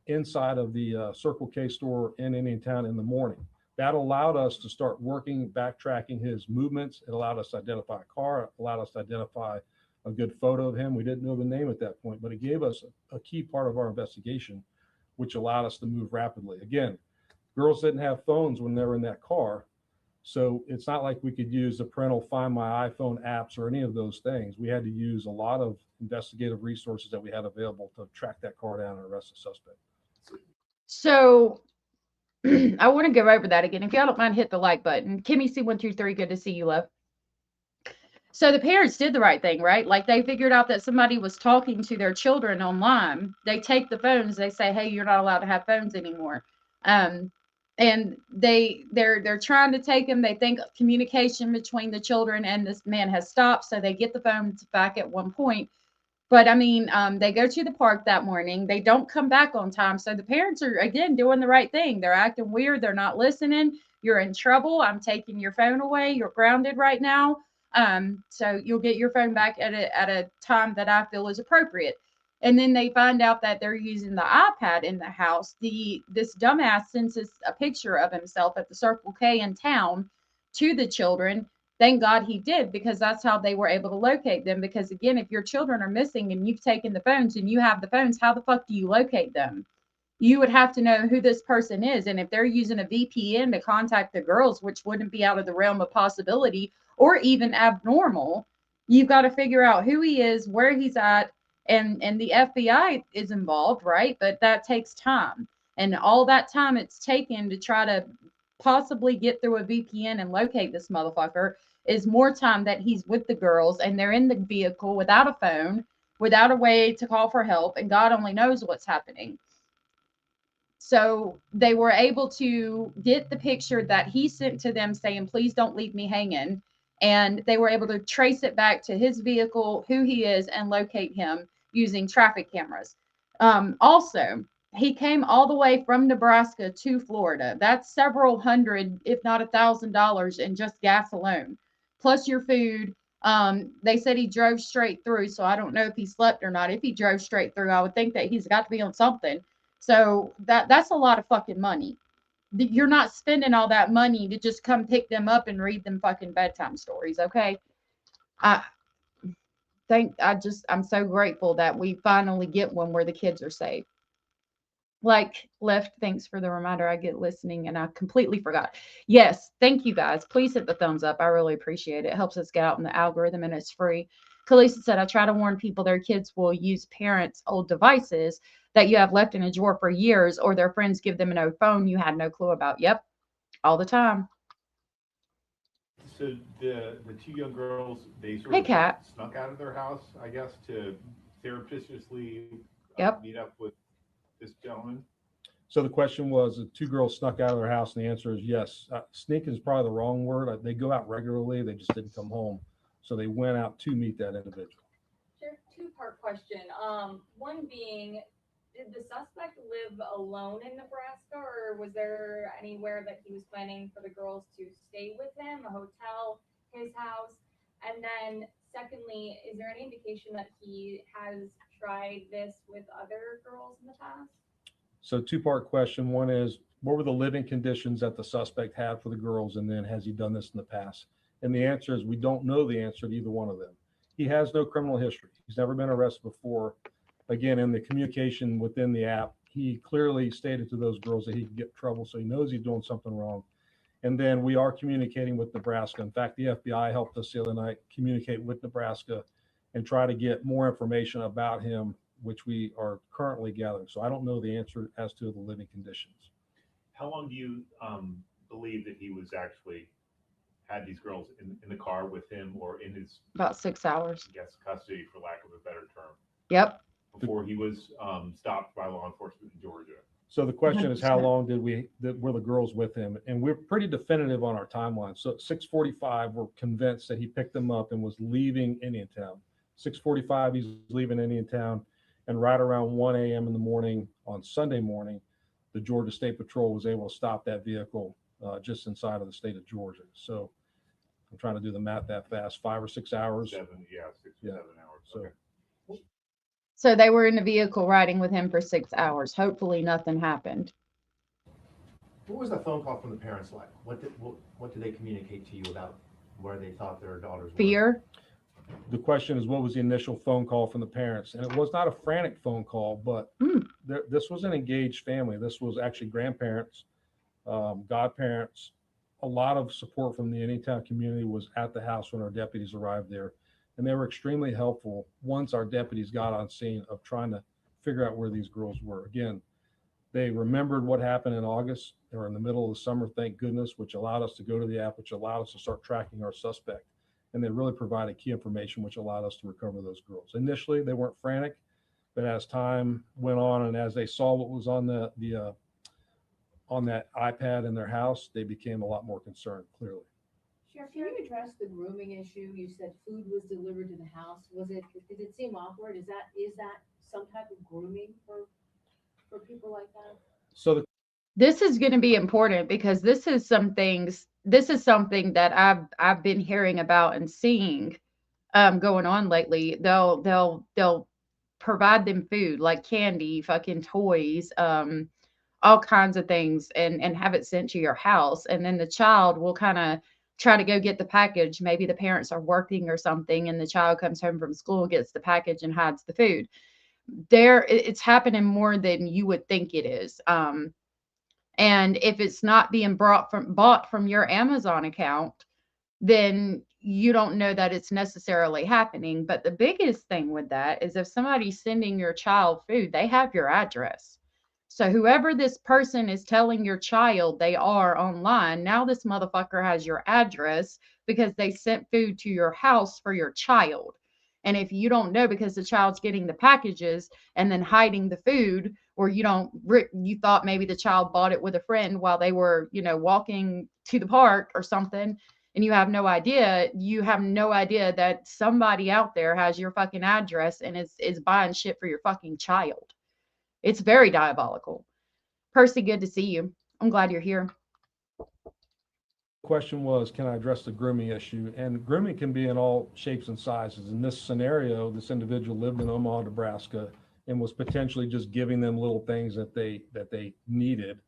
inside of the Circle K store in Indiantown in the morning. That allowed us to start backtracking his movements. It allowed us to identify a car. It allowed us to identify a good photo of him. We didn't know the name at that point, but it gave us a key part of our investigation, which allowed us to move rapidly. Again, girls didn't have phones when they were in that car. So it's not like we could use the parental Find My iPhone apps or any of those things. We had to use a lot of investigative resources that we had available to track that car down and arrest the suspect. So I want to go over that again. If y'all don't mind, hit the like button. Kimmy C123, good to see you, love. So the parents did the right thing, right? Like they figured out that somebody was talking to their children online. They take the phones. They say, hey, you're not allowed to have phones anymore. And they're trying to take them. They think communication between the children and this man has stopped. So they get the phones back at one point. But I mean, they go to the park that morning. They don't come back on time. So the parents are, again, doing the right thing. They're acting weird. They're not listening. You're in trouble. I'm taking your phone away. You're grounded right now. So you'll get your phone back at a time that I feel is appropriate. And then they find out that they're using the iPad in the house. This dumbass sends us a picture of himself at the Circle K in town to the children. Thank God he did, because that's how they were able to locate them. Because again, if your children are missing and you've taken the phones and you have the phones, how the fuck do you locate them? You would have to know who this person is. And if they're using a VPN to contact the girls, which wouldn't be out of the realm of possibility or even abnormal, you've got to figure out who he is, where he's at, and the FBI is involved, right? But that takes time. And all that time it's taken to try to possibly get through a VPN and locate this motherfucker is more time that he's with the girls and they're in the vehicle without a phone, without a way to call for help, and God only knows what's happening. So they were able to get the picture that he sent to them saying, please don't leave me hanging. And they were able to trace it back to his vehicle, who he is, and locate him using traffic cameras. Also, he came all the way from Nebraska to Florida. That's several hundred, if not $1,000 in just gas alone, plus your food. They said he drove straight through, so I don't know if he slept or not. If he drove straight through, I would think that he's got to be on something. So that's a lot of fucking money. You're not spending all that money to just come pick them up and read them fucking bedtime stories, okay? I'm so grateful that we finally get one where the kids are safe. Like Left, thanks for the reminder. I get listening and I completely forgot. Yes, thank you guys. Please hit the thumbs up. I really appreciate it. It helps us get out in the algorithm and it's free. Kalisa said, I try to warn people their kids will use parents' old devices that you have left in a drawer for years, or their friends give them an old phone you had no clue about. Yep, all the time. So the two young girls, they sort Hey, of Kat. snuck out of their house, I guess, to surreptitiously Yep. meet up with this gentleman. So the question was, the two girls snuck out of their house, and the answer is yes. Sneak is probably the wrong word. They go out regularly. They just didn't come home. So they went out to meet that individual. Sure, two-part question. One being, did the suspect live alone in Nebraska, or was there anywhere that he was planning for the girls to stay with him, a hotel, his house? And then secondly, is there any indication that he has tried this with other girls in the past? So two-part question. One is, what were the living conditions that the suspect had for the girls? And then, has he done this in the past? And the answer is, we don't know the answer to either one of them. He has no criminal history. He's never been arrested before. Again, in the communication within the app, he clearly stated to those girls that he could get in trouble. So he knows he's doing something wrong. And then we are communicating with Nebraska. In fact, the FBI helped us the other night communicate with Nebraska and try to get more information about him, which we are currently gathering. So I don't know the answer as to the living conditions. How long do you believe that he was actually had these girls in the car with him, or in his About 6 hours. I guess custody, for lack of a better term? Yep. Before he was stopped by law enforcement in Georgia. So the question is, how long were the girls with him? And we're pretty definitive on our timeline. So at 6:45, we're convinced that he picked them up and was leaving Indiantown. 6:45, he's leaving Indiantown. And right around 1 a.m. in the morning on Sunday morning, the Georgia State Patrol was able to stop that vehicle just inside of the state of Georgia. So I'm trying to do the math that fast, 5 or 6 hours. 6 or 7 hours. So, Okay. So they were in the vehicle riding with him for 6 hours. Hopefully nothing happened. What was the phone call from the parents like? What did they communicate to you about where they thought their daughters were? Fear. the question is, what was the initial phone call from the parents? And it was not a frantic phone call, but this was an engaged family. This was actually grandparents, godparents. A lot of support from the Indiantown community was at the house when our deputies arrived there. And they were extremely helpful once our deputies got on scene of trying to figure out where these girls were. Again, they remembered what happened in August. They were in the middle of the summer, thank goodness, which allowed us to go to the app, which allowed us to start tracking our suspect. And they really provided key information, which allowed us to recover those girls. Initially, they weren't frantic, but as time went on and as they saw what was on on that iPad in their house, they became a lot more concerned, clearly. Sheriff, can you address the grooming issue? You said food was delivered to the house. Did it seem awkward? Is that some type of grooming for people like that? So This is going to be important because this is something that I've been hearing about and seeing going on lately. They'll provide them food like candy, fucking toys, all kinds of things, and have it sent to your house. And then the child will kind of try to go get the package. Maybe the parents are working or something, and the child comes home from school, gets the package, and hides the food. It's happening more than you would think it is. And if it's not being bought from your Amazon account, then you don't know that it's necessarily happening. But the biggest thing with that is if somebody's sending your child food, they have your address. So whoever this person is telling your child they are online, now this motherfucker has your address because they sent food to your house for your child. And if you don't know because the child's getting the packages and then hiding the food, or you thought maybe the child bought it with a friend while they were, walking to the park or something, and you have no idea that somebody out there has your fucking address and is buying shit for your fucking child. It's very diabolical. Percy, good to see you. I'm glad you're here. Question was, can I address the grooming issue? And grooming can be in all shapes and sizes. In this scenario, this individual lived in Omaha, Nebraska, and was potentially just giving them little things that they needed,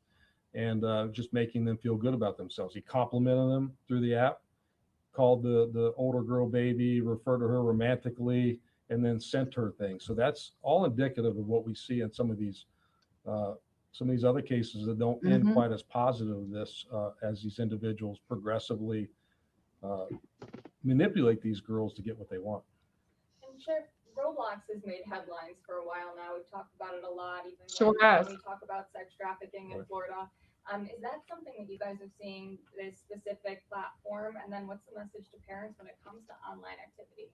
and just making them feel good about themselves. He complimented them through the app, called the older girl baby, referred to her romantically, and then sent her things. So that's all indicative of what we see in some of these other cases that don't end quite as positive as these individuals progressively manipulate these girls to get what they want. And Sheriff, Roblox has made headlines for a while now. We've talked about it a lot, even Sure when has. we talk about sex trafficking in Florida. Is that something that you guys have seen, this specific platform? And then what's the message to parents when it comes to online activity?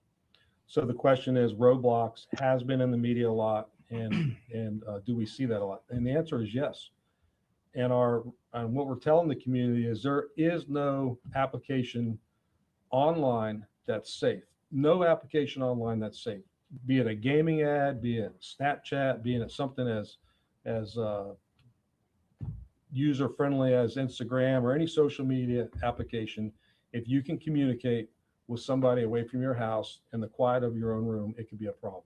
So the question is, Roblox has been in the media a lot, and do we see that a lot? And the answer is yes. And what we're telling the community is there is no application online that's safe. No application online that's safe. Be it a gaming ad, be it Snapchat, be it something as user friendly as Instagram or any social media application. If you can communicate with somebody away from your house in the quiet of your own room, it could be a problem.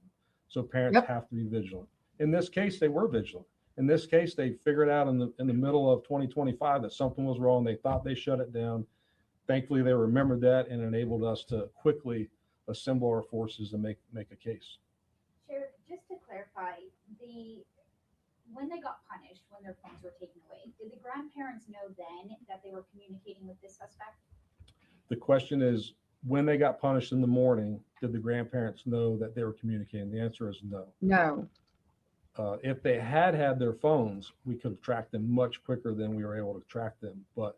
So parents have to be vigilant. In this case, they were vigilant. In this case, they figured out in the middle of 2025 that something was wrong. They thought they shut it down. Thankfully, they remembered that and enabled us to quickly assemble our forces and make a case. Sheriff, just to clarify, when they got punished, when their phones were taken away, did the grandparents know then that they were communicating with this suspect? The question is, when they got punished in the morning, did the grandparents know that they were communicating? The answer is no. No. If they had their phones, we could have tracked them much quicker than we were able to track them. But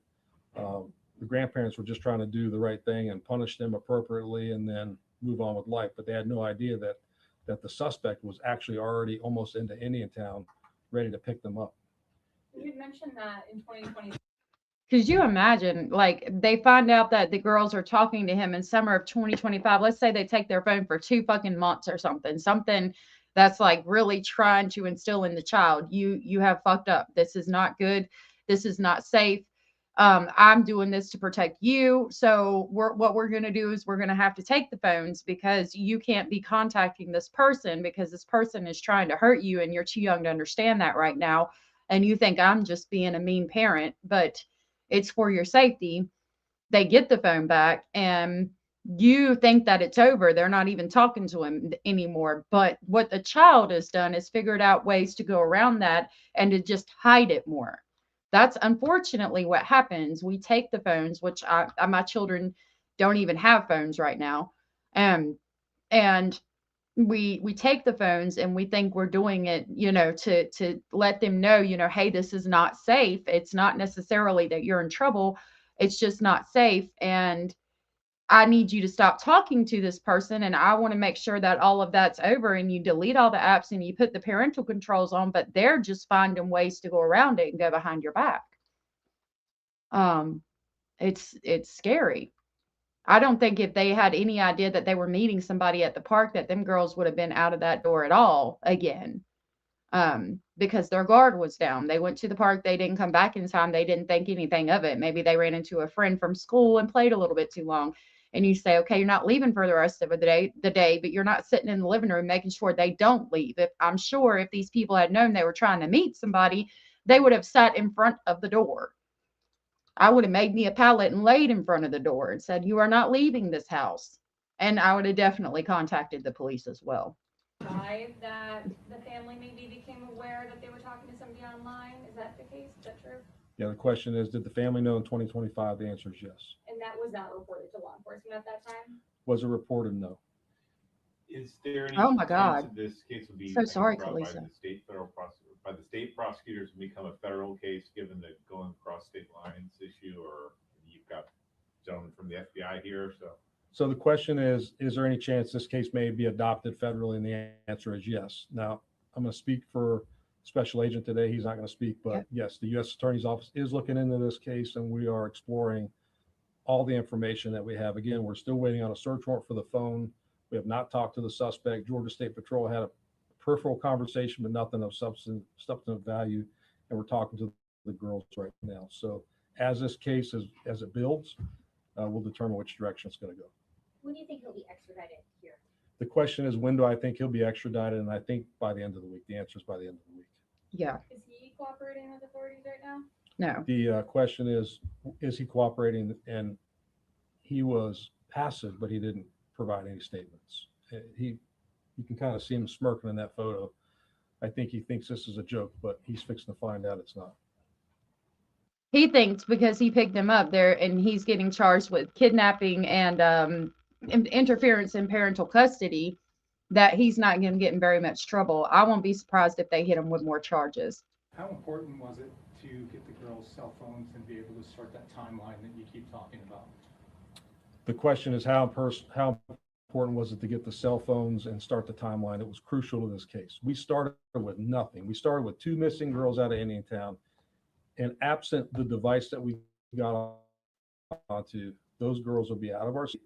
the grandparents were just trying to do the right thing and punish them appropriately and then move on with life. But they had no idea that the suspect was actually already almost into Indiantown, ready to pick them up. You mentioned that in 2020. Could you imagine, like, they find out that the girls are talking to him in summer of 2025. Let's say they take their phone for 2 fucking months or something that's like really trying to instill in the child, you have fucked up. This is not good. This is not safe. I'm doing this to protect you. So what we're going to do is we're going to have to take the phones because you can't be contacting this person because this person is trying to hurt you and you're too young to understand that right now. And you think I'm just being a mean parent, but it's for your safety. They get the phone back and you think that it's over. They're not even talking to him anymore. But what the child has done is figured out ways to go around that and to just hide it more. That's unfortunately what happens. We take the phones, which my children don't even have phones right now. And we take the phones and we think we're doing it, to let them know, hey, this is not safe. It's not necessarily that you're in trouble. It's just not safe. And I need you to stop talking to this person. And I want to make sure that all of that's over, and you delete all the apps and you put the parental controls on, but they're just finding ways to go around it and go behind your back. It's scary. I don't think if they had any idea that they were meeting somebody at the park, that them girls would have been out of that door at all again. Because their guard was down. They went to the park, they didn't come back in time, they didn't think anything of it. Maybe they ran into a friend from school and played a little bit too long. And you say, okay, you're not leaving for the rest of the day, but you're not sitting in the living room making sure they don't leave. If I'm sure if these people had known they were trying to meet somebody, they would have sat in front of the door. I would have made me a pallet and laid in front of the door and said, you are not leaving this house. And I would have definitely contacted the police as well. That the family maybe became aware that they were talking to somebody online. Is that the case? Is that true? Yeah, the question is, did the family know in 2025? The answer is yes. And that was not reported to law enforcement at that time? Was it reported? No. Is there any Oh my chance God. that this case would be So sorry, brought by Kalisa. the state prosecutors and become a federal case, given the going across state lines issue, or you've got gentlemen from the FBI here, So the question is there any chance this case may be adopted federally? And the answer is yes. Now, I'm going to speak for Special Agent today. He's not going to speak, but yes, the U.S. Attorney's Office is looking into this case, and we are exploring all the information that we have. Again, we're still waiting on a search warrant for the phone. We have not talked to the suspect. Georgia State Patrol had a peripheral conversation, but nothing of substantive value, and we're talking to the girls right now. So as this case, as it builds, we'll determine which direction it's going to go. When do you think he'll be extradited here? The question is, when do I think he'll be extradited? And I think by the end of the week. The answer is by the end of the week. Yeah. Is he cooperating with authorities right now? No. The question is he cooperating? And he was passive, but he didn't provide any statements. You can kind of see him smirking in that photo. I think he thinks this is a joke, but he's fixing to find out it's not. He thinks because he picked him up there and he's getting charged with kidnapping and interference in parental custody, that he's not going to get in very much trouble. I won't be surprised if they hit him with more charges. How important was it to get the girls' cell phones and be able to start that timeline that you keep talking about? The question is how important was it to get the cell phones and start the timeline? It was crucial to this case. We started with nothing. We started with 2 missing girls out of Indiantown, and absent the device that we got onto, those girls will be out of our state,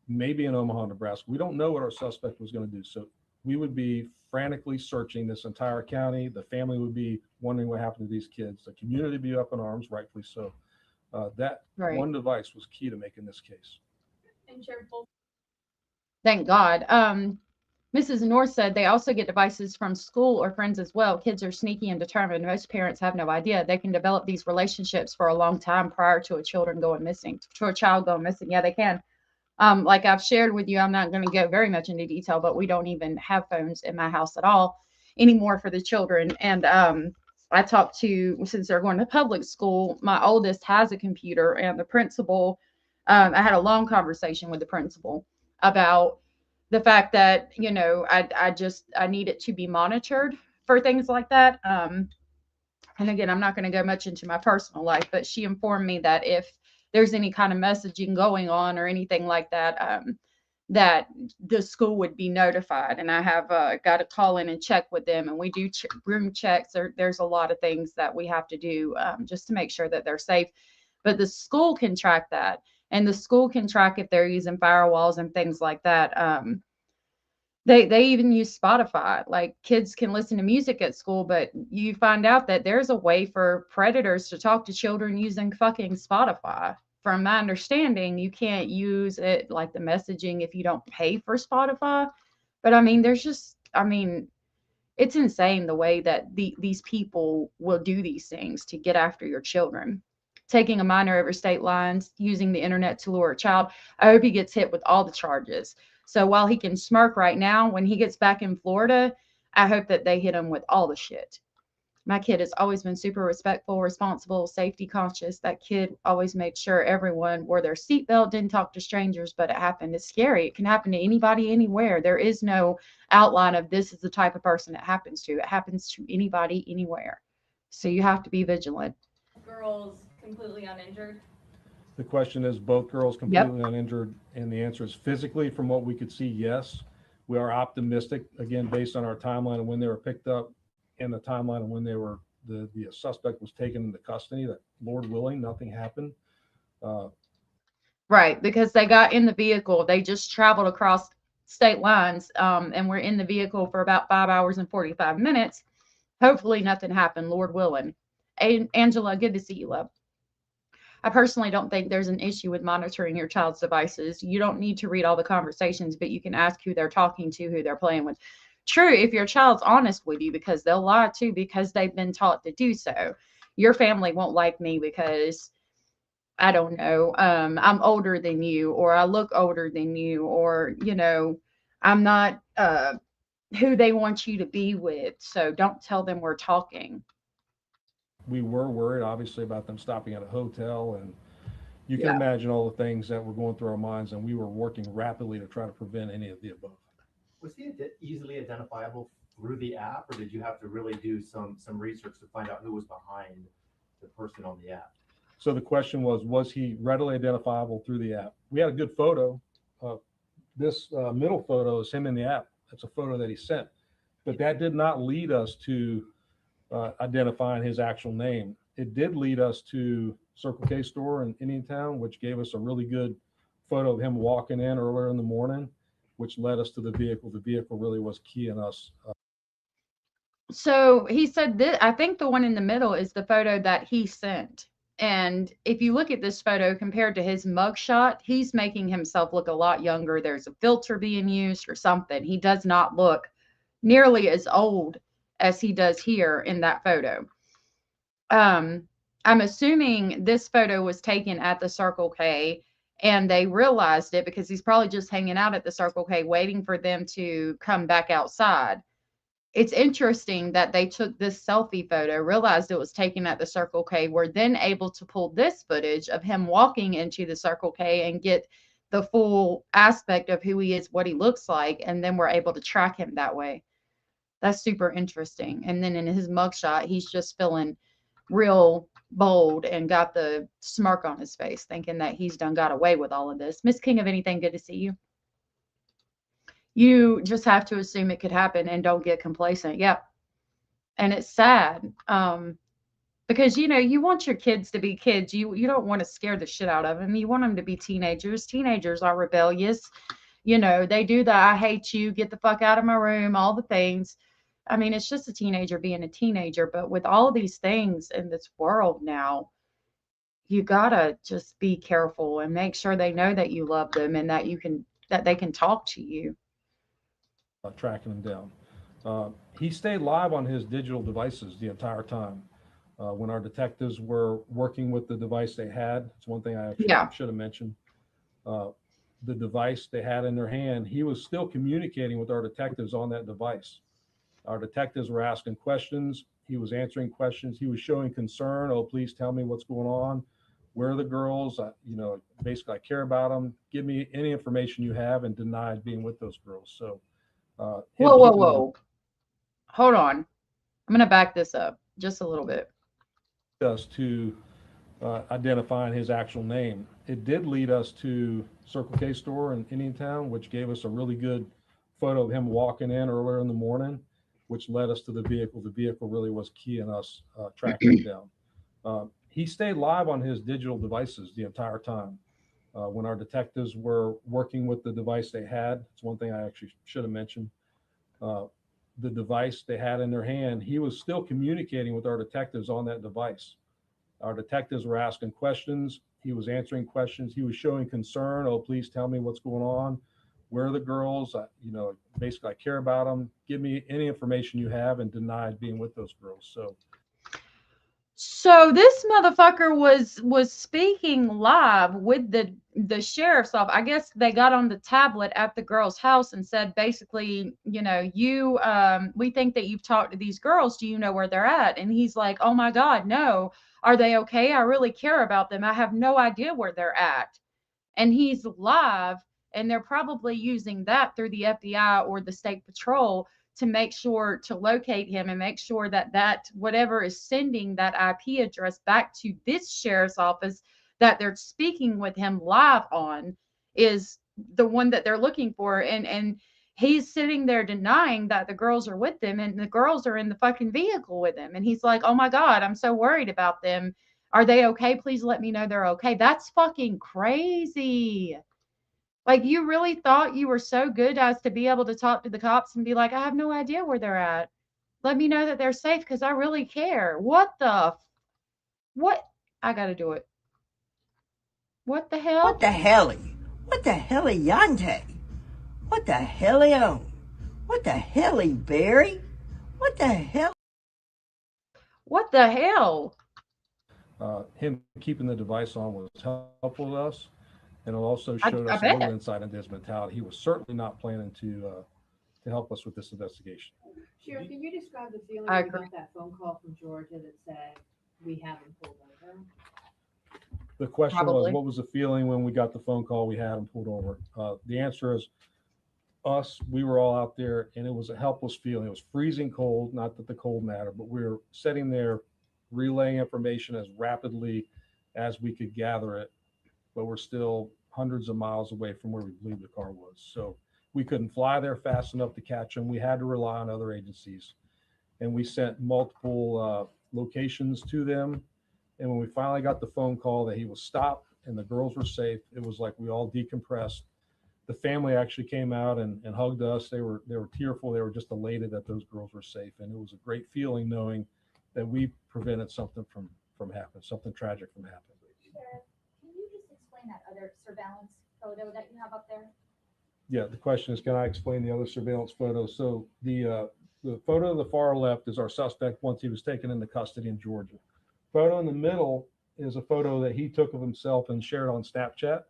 maybe in Omaha, Nebraska. We don't know what our suspect was going to do. So we would be frantically searching this entire county. The family would be wondering what happened to these kids. The community would be up in arms, rightfully so. That one device was key to making this case. And Sheriff Bolton. Thank God. Mrs. North said they also get devices from school or friends as well. Kids are sneaky and determined. Most parents have no idea. They can develop these relationships for a long time prior to a child going missing. Yeah, they can. Like I've shared with you, I'm not going to go very much into detail, but we don't even have phones in my house at all anymore for the children. And I talked to, since they're going to public school, my oldest has a computer, and the principal, I had a long conversation with the principal about the fact that, you know, I need it to be monitored for things like that. And again, I'm not going to go much into my personal life, but she informed me that if there's any kind of messaging going on or anything like that, that the school would be notified. And I have got to call in and check with them. And we do room checks. There's a lot of things that we have to do just to make sure that they're safe. But the school can track that. And the school can track if they're using firewalls and things like that. They even use Spotify. Like, kids can listen to music at school, but you find out that there's a way for predators to talk to children using fucking Spotify. From my understanding, you can't use it like the messaging if you don't pay for Spotify. But I mean, it's insane the way that these people will do these things to get after your children. Taking a minor over state lines, using the internet to lure a child. I hope he gets hit with all the charges. So while he can smirk right now, when he gets back in Florida, I hope that they hit him with all the shit. My kid has always been super respectful, responsible, safety conscious. That kid always made sure everyone wore their seatbelt, didn't talk to strangers, but it happened. It's scary. It can happen to anybody, anywhere. There is no outline of this is the type of person it happens to. It happens to anybody, anywhere. So you have to be vigilant. Girls completely uninjured? The question is both girls completely uninjured, and the answer is physically, from what we could see, yes. We are optimistic, again, based on our timeline of when they were picked up and the timeline of when they were the suspect was taken into custody, that Lord willing, nothing happened. Right, because they got in the vehicle. They just traveled across state lines, and were in the vehicle for about 5 hours and 45 minutes. Hopefully nothing happened, Lord willing. Angela, good to see you, love. I personally don't think there's an issue with monitoring your child's devices. You don't need to read all the conversations, but you can ask who they're talking to, who they're playing with. True, if your child's honest with you, because they'll lie too, because they've been taught to do so. Your family won't like me because I don't know, I'm older than you, or I look older than you, or, I'm not who they want you to be with. So don't tell them we're talking. We were worried, obviously, about them stopping at a hotel, and you can Yeah. imagine all the things that were going through our minds, and we were working rapidly to try to prevent any of the above. Was he easily identifiable through the app, or did you have to really do some research to find out who was behind the person on the app? So the question was he readily identifiable through the app? We had a good photo. This middle photo is him in the app. That's a photo that he sent. But that did not lead us to identifying his actual name. It did lead us to Circle K store in Indiantown, which gave us a really good photo of him walking in earlier in the morning, which led us to the vehicle. The vehicle really was key in us. So he said that I think the one in the middle is the photo that he sent. And if you look at this photo compared to his mugshot, he's making himself look a lot younger. There's a filter being used or something. He does not look nearly as old as he does here in that photo. I'm assuming this photo was taken at the Circle K, and they realized it because he's probably just hanging out at the Circle K waiting for them to come back outside. It's interesting that they took this selfie photo, realized it was taken at the Circle K, were then able to pull this footage of him walking into the Circle K and get the full aspect of who he is, what he looks like, and then we're able to track him that way. That's super interesting. And then in his mugshot, he's just feeling real bold and got the smirk on his face, thinking that he's done got away with all of this. Miss King of Anything, good to see you. You just have to assume it could happen and don't get complacent. Yep. And it's sad. Because you want your kids to be kids. You don't want to scare the shit out of them. You want them to be teenagers. Teenagers are rebellious. They do the I hate you, get the fuck out of my room, all the things. I mean, it's just a teenager being a teenager, but with all these things in this world now, you gotta just be careful and make sure they know that you love them and that they can talk to you. Tracking him down. He stayed live on his digital devices the entire time. When our detectives were working with the device they had, it's one thing I actually should have mentioned. The device they had in their hand, he was still communicating with our detectives on that device. Our detectives were asking questions. He was answering questions. He was showing concern. Oh, please tell me what's going on. Where are the girls? Basically, I care about them. Give me any information you have, and denied being with those girls. So, whoa. Hold on. I'm going to back this up just a little bit. Us to identifying his actual name. It did lead us to Circle K store in Indiantown, which gave us a really good photo of him walking in earlier in the morning, which led us to the vehicle. The vehicle really was key in us tracking him down. He stayed live on his digital devices the entire time. When our detectives were working with the device they had, it's one thing I actually should have mentioned. The device they had in their hand, he was still communicating with our detectives on that device. Our detectives were asking questions. He was answering questions. He was showing concern. Oh, please tell me what's going on. Where are the girls? Basically, I care about them. Give me any information you have, and denied being with those girls. So this motherfucker was speaking live with the sheriff's office. I guess they got on the tablet at the girl's house and said, basically, we think that you've talked to these girls. Do you know where they're at? And he's like, oh my God, no. Are they okay? I really care about them. I have no idea where they're at. And he's live, and they're probably using that through the FBI or the state patrol to make sure to locate him and make sure that whatever is sending that IP address back to this sheriff's office that they're speaking with him live on is the one that they're looking for. And he's sitting there denying that the girls are with him, and the girls are in the fucking vehicle with him. And he's like, oh my God, I'm so worried about them. Are they okay? Please let me know they're okay. That's fucking crazy. Like, you really thought you were so good as to be able to talk to the cops and be like, I have no idea where they're at. Let me know that they're safe because I really care. What? I got to do it. What the hell? What the helly? What the helly Yante? What the helly on? What the helly Barry? What the hell? What the hell? Him keeping the device on was helpful to us, and it also showed us a little insight into his mentality. He was certainly not planning to help us with this investigation. Sheriff, can you describe the feeling when you got that phone call from Georgia that said we have him pulled over? The question was, what was the feeling when we got the phone call we had him pulled over? The answer is we were all out there, and it was a helpless feeling. It was freezing cold, not that the cold mattered, but we were sitting there relaying information as rapidly as we could gather it, but we're still hundreds of miles away from where we believe the car was. So we couldn't fly there fast enough to catch him. We had to rely on other agencies, and we sent multiple locations to them. And when we finally got the phone call that he was stopped and the girls were safe, it was like we all decompressed. The family actually came out and hugged us. They were tearful. They were just elated that those girls were safe. And it was a great feeling knowing that we prevented something from happening, something tragic from happening. Sheriff, can you just explain that other surveillance photo that you have up there? Yeah, the question is, can I explain the other surveillance photo? So the photo to the far left is our suspect once he was taken into custody in Georgia. Photo in the middle is a photo that he took of himself and shared on Snapchat.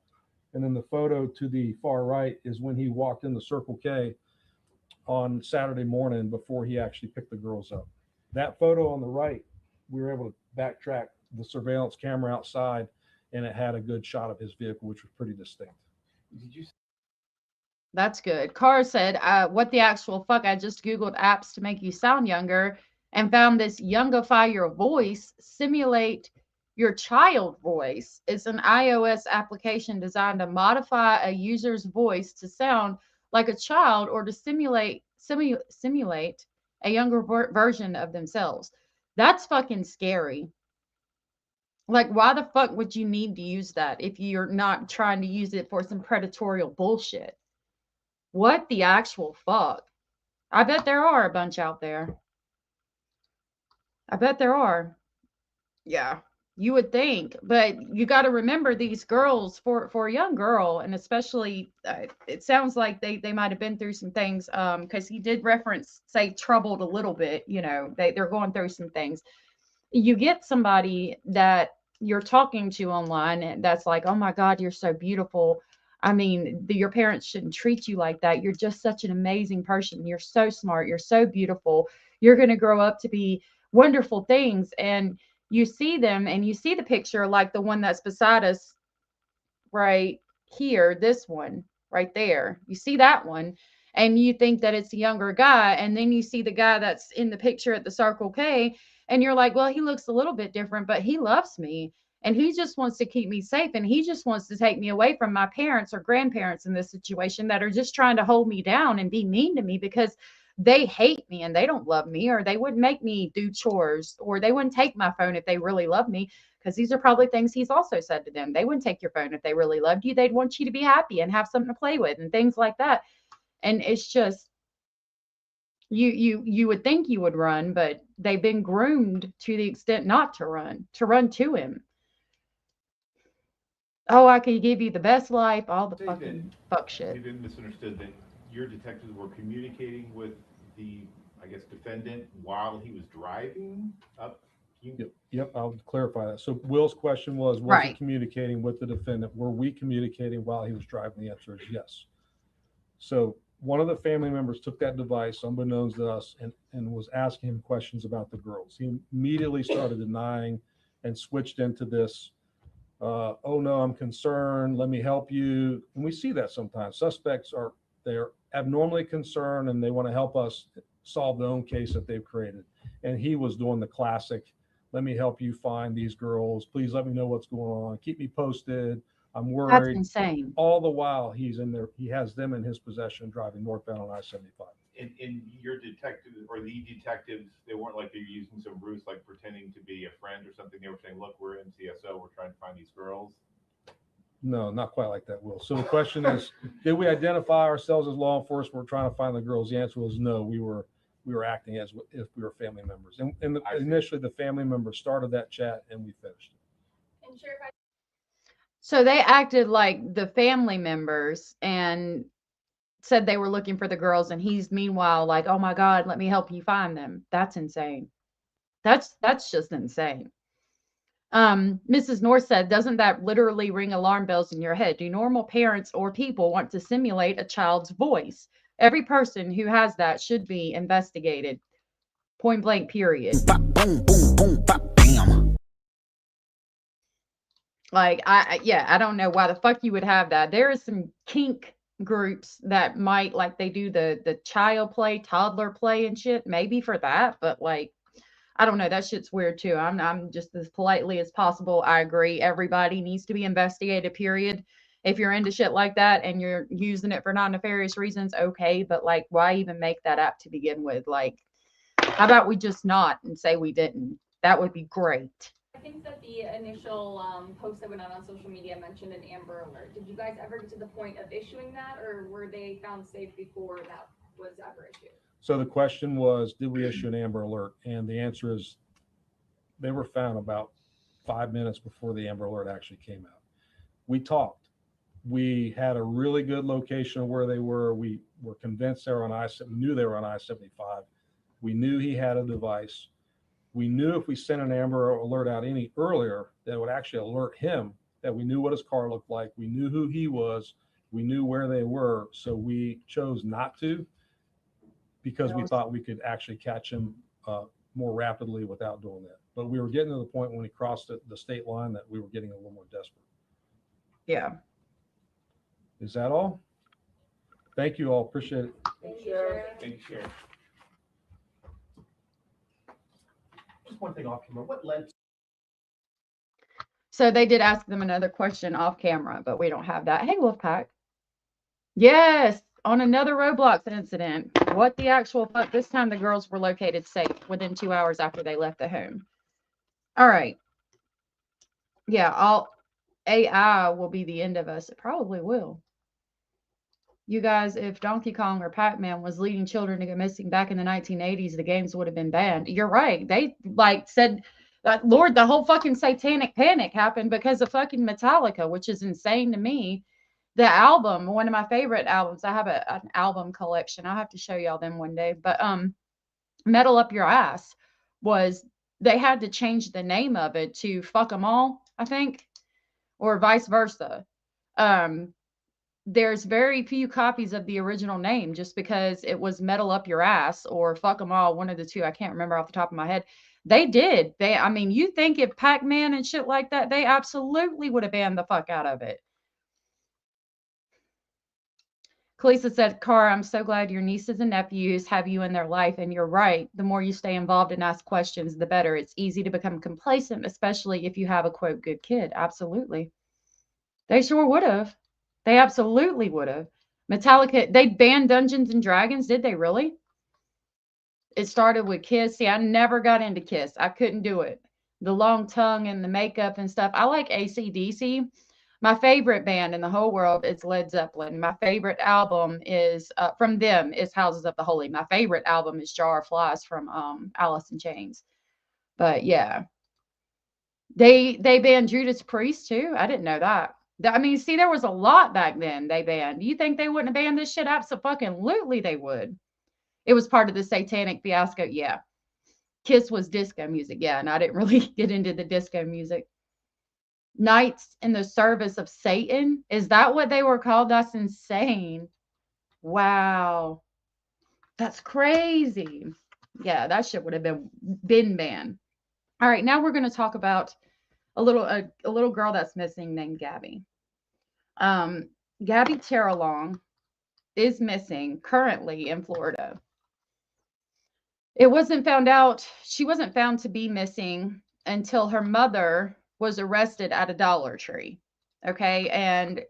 And then the photo to the far right is when he walked into Circle K on Saturday morning before he actually picked the girls up. That photo on the right, we were able to backtrack the surveillance camera outside, and it had a good shot of his vehicle, which was pretty distinct. Did you? That's good. Carr said, what the actual fuck? I just Googled apps to make you sound younger and found this Youngify Your Voice, simulate your child voice. It's an iOS application designed to modify a user's voice to sound like a child or to simulate a younger version of themselves. That's fucking scary. Like, why the fuck would you need to use that if you're not trying to use it for some predatory bullshit? What the actual fuck? I bet there are a bunch out there. I bet there are. Yeah, you would think. But you got to remember these girls, for a young girl, and especially, it sounds like they might have been through some things, because he did reference, say, troubled a little bit. You know, they're going through some things. You get somebody that you're talking to online and that's like, oh my God, you're so beautiful. I mean, your parents shouldn't treat you like that. You're just such an amazing person. You're so smart. You're so beautiful. You're going to grow up to be wonderful things. And you see them and you see the picture like the one that's beside us right here, this one right there. You see that one and you think that it's a younger guy. And then you see the guy that's in the picture at the Circle K and you're like, well, he looks a little bit different, but he loves me. And he just wants to keep me safe. And he just wants to take me away from my parents or grandparents in this situation that are just trying to hold me down and be mean to me because they hate me and they don't love me, or they wouldn't make me do chores, or they wouldn't take my phone if they really love me. Because these are probably things he's also said to them. They wouldn't take your phone if they really loved you. They'd want you to be happy and have something to play with and things like that. And it's just, you would think you would run, but they've been groomed to the extent not to run to him. Oh, I could give you the best life, all the fucking fuck shit. You didn't misunderstood that your detectives were communicating with the, I guess, defendant while he was driving up. Yep, I'll clarify that. So Will's question was he communicating with the defendant? Were we communicating while he was driving? The answer is yes. So one of the family members took that device, unbeknownst to us, and was asking him questions about the girls. He immediately started denying and switched into this, oh no, I'm concerned, let me help you. And we see that sometimes. Suspects they're abnormally concerned and they want to help us solve their own case that they've created. And he was doing the classic, let me help you find these girls. Please let me know what's going on. Keep me posted. I'm worried. That's insane. All the while he's in there, he has them in his possession driving northbound on I-75. in your detective or the detectives, they weren't like they're using some ruse, like pretending to be a friend or something. They were saying, look, we're MCSO, we're trying to find these girls. No, not quite like that, Will. So the question is, did we identify ourselves as law enforcement? We're trying to find the girls. The answer was no. We were acting as if we were family members. And initially, the family members started that chat, and we finished it. And Sheriff, So they acted like the family members and said they were looking for the girls, and he's meanwhile like, oh my God, let me help you find them. That's insane. That's just insane. Mrs. North said, doesn't that literally ring alarm bells in your head? Do normal parents or people want to simulate a child's voice? Every person who has that should be investigated. Point blank, period. Boom, boom, boom, bam. Like, I don't know why the fuck you would have that. There is some kink groups that might, like, they do the child play, toddler play and shit, maybe for that, but like, I don't know, that shit's weird too. I'm just as politely as possible. I agree. Everybody needs to be investigated, period. If you're into shit like that and you're using it for non-nefarious reasons, okay, but like, why even make that app to begin with? Like, how about we just not and say we didn't? That would be great. I think that the initial post that went out on social media mentioned an Amber Alert. Did you guys ever get to the point of issuing that, or were they found safe before that was ever issued? So the question was, did we issue an Amber Alert? And the answer is they were found about 5 minutes before the Amber Alert actually came out. We talked. We had a really good location of where they were. We were convinced they were on knew they were on I-75. We knew he had a device. We knew if we sent an Amber Alert out any earlier, that it would actually alert him that we knew what his car looked like. We knew who he was. We knew where they were. So we chose not to, because we thought we could actually catch him more rapidly without doing that. But we were getting to the point when he crossed the state line that we were getting a little more desperate. Yeah. Is that all? Thank you all. Appreciate it. Thank you, Sheriff. Thank you, Sheriff. Just one thing off camera, what led So they did ask them another question off camera, but we don't have that. Hey, Wolfpack. Yes, on another Roblox incident. What the actual fuck? This time the girls were located safe within 2 hours after they left the home. All right. Yeah, AI will be the end of us. It probably will. You guys, if Donkey Kong or Pac-Man was leading children to go missing back in the 1980s, the games would have been banned. You're right. They like said, Lord, the whole fucking satanic panic happened because of fucking Metallica, which is insane to me. The album, one of my favorite albums, I have an album collection. I'll have to show y'all them one day. But Metal Up Your Ass they had to change the name of it to Fuck 'Em All, I think, or vice versa. There's very few copies of the original name just because it was Metal Up Your Ass or Fuck 'Em All, one of the two. I can't remember off the top of my head. I mean, you think if Pac-Man and shit like that, they absolutely would have banned the fuck out of it. Kalisa said, Cara, I'm so glad your nieces and nephews have you in their life. And you're right. The more you stay involved and ask questions, the better. It's easy to become complacent, especially if you have a, quote, good kid. Absolutely. They sure would have. They absolutely would have. Metallica, they banned Dungeons and Dragons. Did they really? It started with Kiss. See, I never got into Kiss. I couldn't do it. The long tongue and the makeup and stuff. I like AC/DC. My favorite band in the whole world is Led Zeppelin. My favorite album is from them is Houses of the Holy. My favorite album is Jar of Flies from Alice in Chains. But yeah, they banned Judas Priest too. I didn't know that. I mean, see, there was a lot back then they banned. You think they wouldn't have banned this shit? Absolutely, they would. It was part of the satanic fiasco. Yeah. Kiss was disco music. Yeah, and I didn't really get into the disco music. Knights in the Service of Satan. Is that what they were called? That's insane. Wow. That's crazy. Yeah, that shit would have been banned. All right, now we're going to talk about a little girl that's missing named Gabby. Gabby Terrelonge is missing currently in Florida. She wasn't found to be missing until her mother was arrested at a Dollar Tree. Okay. And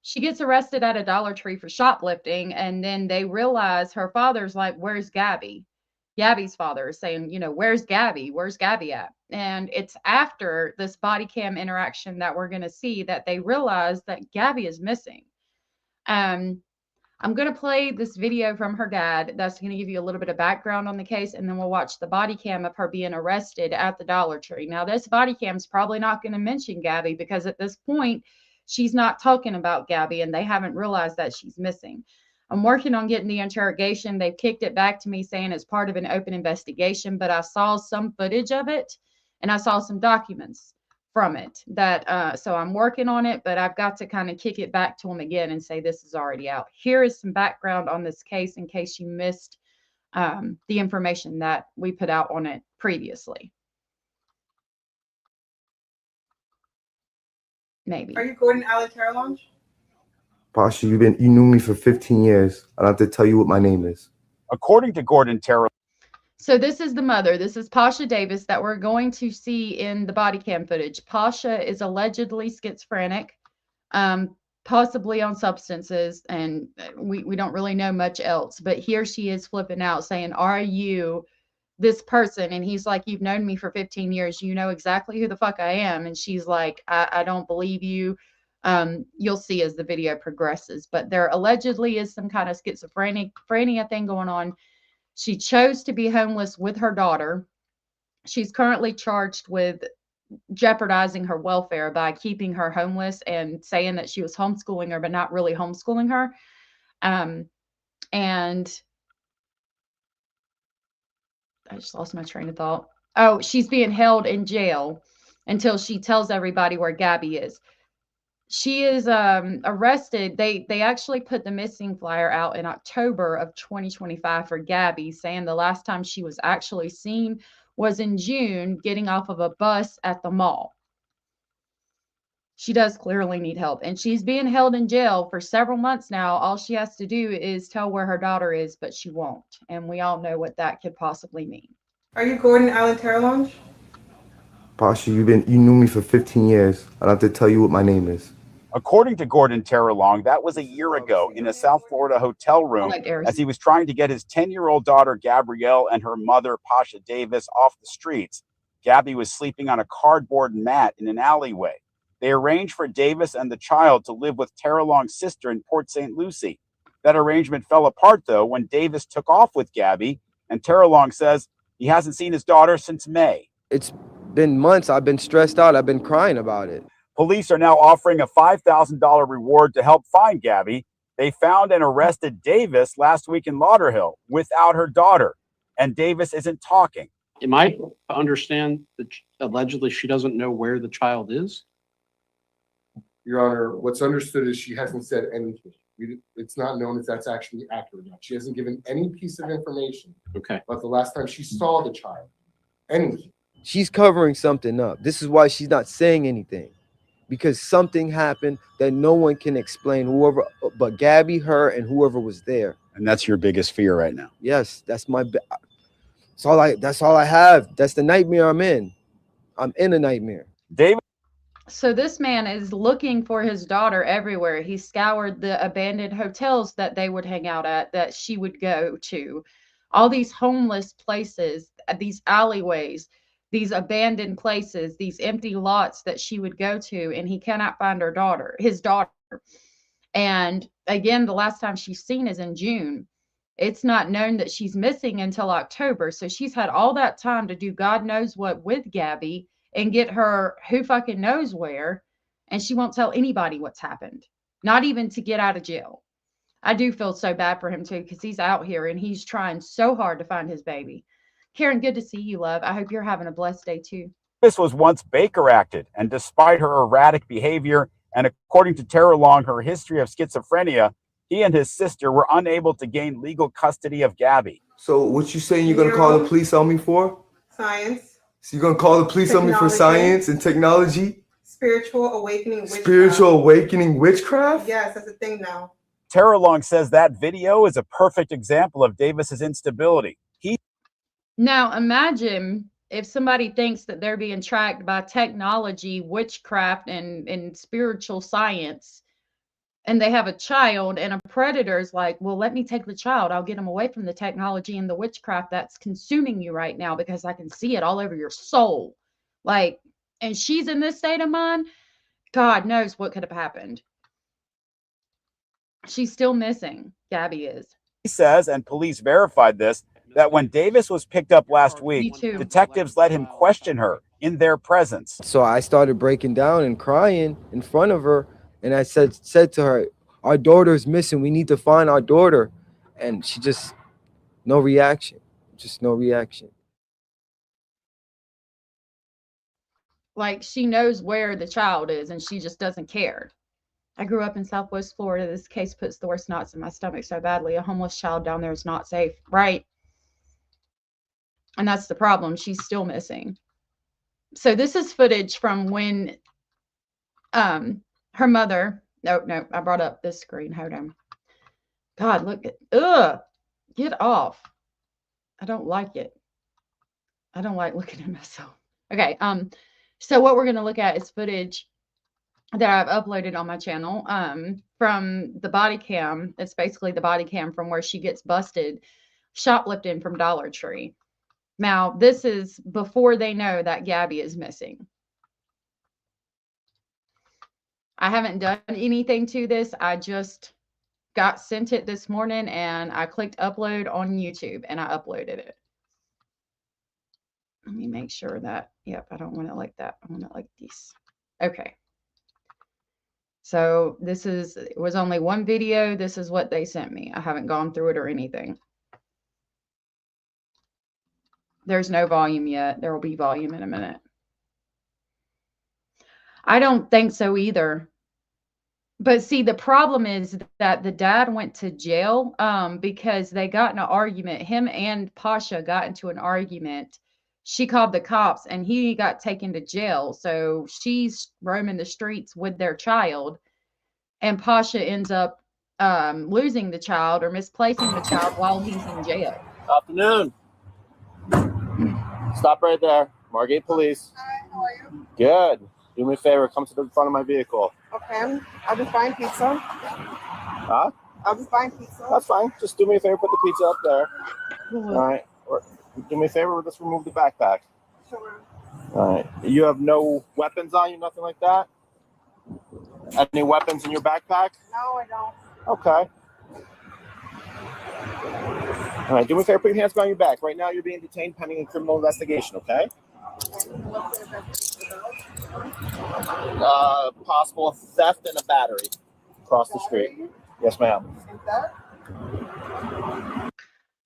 She gets arrested at a Dollar Tree for shoplifting, and then they realize her father's like, "Where's Gabby?" Gabby's father is saying, you know, "Where's Gabby? Where's Gabby at?" And it's after this body cam interaction that we're going to see that they realize that Gabby is missing. Um, I'm going to play this video from her dad. That's going to give you a little bit of background on the case, and then we'll watch the body cam of her being arrested at the Dollar Tree. Now, this body cam is probably not going to mention Gabby because at this point, she's not talking about Gabby, and they haven't realized that she's missing. I'm working on getting the interrogation. They've kicked it back to me saying it's part of an open investigation, but I saw some footage of it, and I saw some documents from it that so I'm working on it, but I've got to kind of kick it back to them again and say this is already out. Here is some background on this case in case you missed the information that we put out on it previously. Maybe. Are you Gordon Terrelonge? Passha, you knew me for 15 years. I don't have to tell you what my name is. According to Gordon Terrelonge. So this is the mother. This is Passha Davis that we're going to see in the body cam footage. Passha is allegedly schizophrenic, possibly on substances, and we don't really know much else. But here she is flipping out saying, "Are you this person?" And he's like, "You've known me for 15 years. You know exactly who the fuck I am." And she's like, I don't believe you. You'll see as the video progresses. But there allegedly is some kind of schizophrenia thing going on. She chose to be homeless with her daughter. She's currently charged with jeopardizing her welfare by keeping her homeless and saying that she was homeschooling her, but not really homeschooling her. And I just lost my train of thought. Oh, she's being held in jail until she tells everybody where Gabby is. She is arrested. They actually put the missing flyer out in October of 2025 for Gabby, saying the last time she was actually seen was in June getting off of a bus at the mall. She does clearly need help, and she's being held in jail for several months now. All she has to do is tell where her daughter is, but she won't, and we all know what that could possibly mean. Are you Gordon Terrelonge? Passha, you knew me for 15 years. I don't have to tell you what my name is. According to Gordon Terrelonge, that was a year ago in a South Florida hotel room as he was trying to get his 10-year-old daughter, Gabrielle, and her mother, Passha Davis, off the streets. Gabby was sleeping on a cardboard mat in an alleyway. They arranged for Davis and the child to live with Terrelonge's sister in Port St. Lucie. That arrangement fell apart, though, when Davis took off with Gabby, and Terrelonge says he hasn't seen his daughter since May. It's been months. I've been stressed out. I've been crying about it. Police are now offering a $5,000 reward to help find Gabby. They found and arrested Davis last week in Lauderhill without her daughter, and Davis isn't talking. Am I to understand that allegedly she doesn't know where the child is? Your Honor, what's understood is she hasn't said anything. It's not known if that's actually accurate. She hasn't given any piece of information about the last time she saw the child. Anything. She's covering something up. This is why she's not saying anything. Because something happened that no one can explain, whoever but Gabby, her, and whoever was there. And that's your biggest fear right now. Yes, that's that's all I have. That's the nightmare I'm in. I'm in a nightmare. David. So this man is looking for his daughter everywhere. He scoured the abandoned hotels that they would hang out at, that she would go to, all these homeless places, these alleyways, these abandoned places, these empty lots that she would go to, and he cannot find his daughter. And again, the last time she's seen is in June. It's not known that she's missing until October. So she's had all that time to do God knows what with Gabby and get her who fucking knows where. And she won't tell anybody what's happened, not even to get out of jail. I do feel so bad for him too, because he's out here and he's trying so hard to find his baby. Karen, good to see you, love. I hope you're having a blessed day too. This was once Baker acted, and despite her erratic behavior and according to Terrelonge, her history of schizophrenia, he and his sister were unable to gain legal custody of Gabby. So what you saying you're gonna call the police on me for? Science. So you're gonna call the police on me for science and technology? Spiritual awakening witchcraft. Spiritual awakening witchcraft? Yes, that's a thing now. Terrelonge says that video is a perfect example of Davis's instability. Now imagine if somebody thinks that they're being tracked by technology, witchcraft, and spiritual science. and they have a child, and a predator is like, well, let me take the child. I'll get him away from the technology and the witchcraft that's consuming you right now, because I can see it all over your soul. Like, and she's in this state of mind. God knows what could have happened. She's still missing. Gabby is. He says, and police verified this, that when Davis was picked up last week, detectives let him question her in their presence. So I started breaking down and crying in front of her. And I said to her, our daughter's missing. We need to find our daughter. And she just, no reaction. Just no reaction. Like, she knows where the child is and she just doesn't care. I grew up in Southwest Florida. This case puts the worst knots in my stomach so badly. A homeless child down there is not safe, right? And that's the problem. She's still missing. So this is footage from when her mother, no, I brought up this screen. Hold on. God, look at, get off. I don't like it. I don't like looking at myself. Okay, so what we're going to look at is footage that I've uploaded on my channel from the body cam. It's basically the body cam from where she gets busted shoplifting from Dollar Tree. Now, this is before they know that Gabby is missing. I haven't done anything to this. I just got sent it this morning and I clicked upload on YouTube and I uploaded it. Let me make sure that, yep, I don't want it like that. I want it like this. Okay. So this is, it was only one video. This is what they sent me. I haven't gone through it or anything. There's no volume yet. There will be volume in a minute. I don't think so either. But see, the problem is that the dad went to jail because they got in an argument. Him and Passha got into an argument. She called the cops and he got taken to jail. So she's roaming the streets with their child. And Passha ends up losing the child or misplacing the child while he's in jail. Afternoon. Stop right there. Margate Police. Hi, how are you? Good. Do me a favor. Come to the front of my vehicle. Okay, I'll just buy pizza. Huh? I'll just buy pizza. That's fine. Just do me a favor. Put the pizza up there. All right. Or do me a favor. Just remove the backpack. Sure. All right. You have no weapons on you? Nothing like that? Any weapons in your backpack? No, I don't. Okay. All right. Do me a favor. Put your hands behind your back. Right now, you're being detained pending a criminal investigation. Okay? Possible theft and a battery across the street. Yes, ma'am.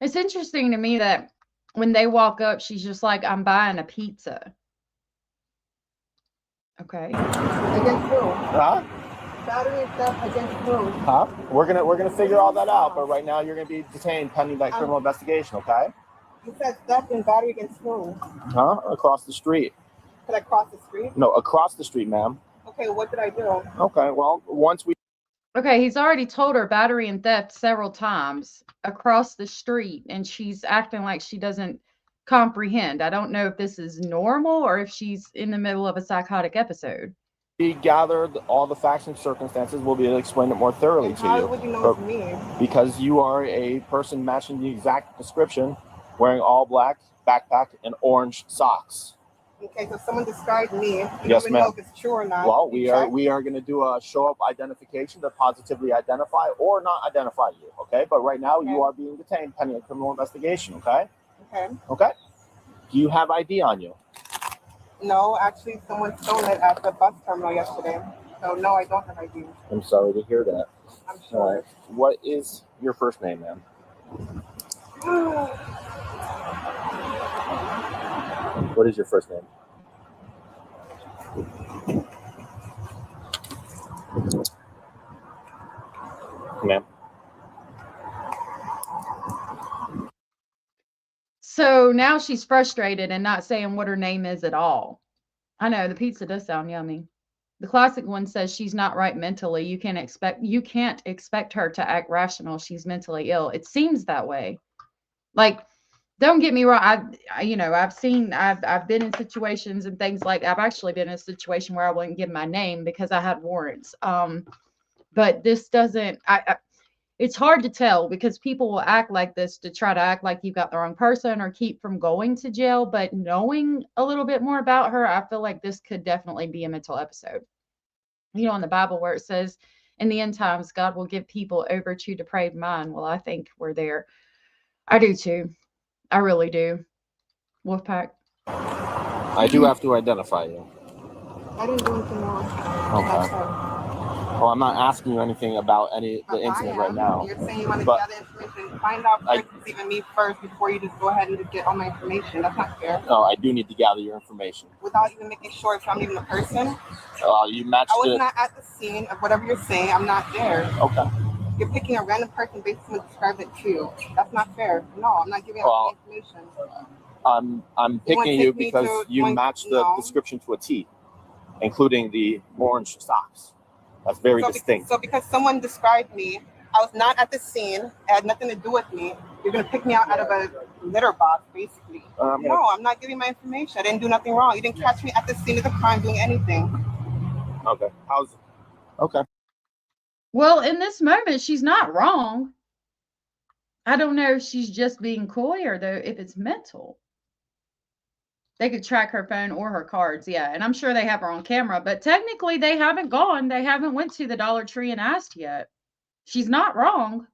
It's interesting to me that when they walk up, she's just like, I'm buying a pizza. Okay. Against who? Huh? Battery and theft against who? Huh? We're gonna figure all that out, but right now you're gonna be detained pending that criminal investigation. Okay? You said theft and battery against who? Huh? Across the street. Did I cross the street? No, across the street, ma'am. Okay, what did I do? Okay, well, once we... Okay, he's already told her battery and theft several times across the street, and she's acting like she doesn't comprehend. I don't know if this is normal or if she's in the middle of a psychotic episode. We gathered all the facts and circumstances. We'll be able to explain it more thoroughly to you. How would you know it's me? Because you are a person matching the exact description, wearing all black, backpack, and orange socks. Okay, so someone described me. You Yes, don't ma'am. know if it's true or not. Well, we are going to do a show up identification to positively identify or not identify you. Okay, but right now you are being detained pending a criminal investigation. Okay. Okay. Okay. Do you have ID on you? No, actually, someone stole it at the bus terminal yesterday. So no, I don't have ID. I'm sorry to hear that. I'm sure. All right. What is your first name, ma'am? What is your first name? Ma'am. So now she's frustrated and not saying what her name is at all. I know the pizza does sound yummy. The classic one says she's not right mentally. You can't expect her to act rational. She's mentally ill. It seems that way. Like, don't get me wrong. I've been in situations and things like, I've actually been in a situation where I wouldn't give my name because I had warrants. But this doesn't, it's hard to tell because people will act like this to try to act like you got the wrong person or keep from going to jail. But knowing a little bit more about her, I feel like this could definitely be a mental episode. You know, in the Bible where it says, in the end times, God will give people over to depraved mind. Well, I think we're there. I do too. I really do. Wolfpack. I do have to identify you. I didn't do anything wrong. Okay. Well, I'm not asking you anything about the incident right now. You're saying you want to but gather information. Find out first, even me first, before you just go ahead and just get all my information. That's not fair. No, I do need to gather your information. Without even making sure if I'm even a person. You matched I was not at the scene of whatever you're saying. I'm not there. Okay. You're picking a random person based on what described it to you. That's not fair. No, I'm not giving out any information. I'm picking you because you matched the description to a T, including the orange socks. That's very distinct. So because someone described me, I was not at the scene. It had nothing to do with me. You're going to pick me out of a litter box, basically. No, I'm not giving my information. I didn't do nothing wrong. You didn't catch me at the scene of the crime doing anything. Okay. Okay. Well, in this moment, she's not wrong. I don't know if she's just being coy or though if it's mental. They could track her phone or her cards, yeah. And I'm sure they have her on camera, but technically they haven't gone. They haven't went to the Dollar Tree and asked yet. She's not wrong.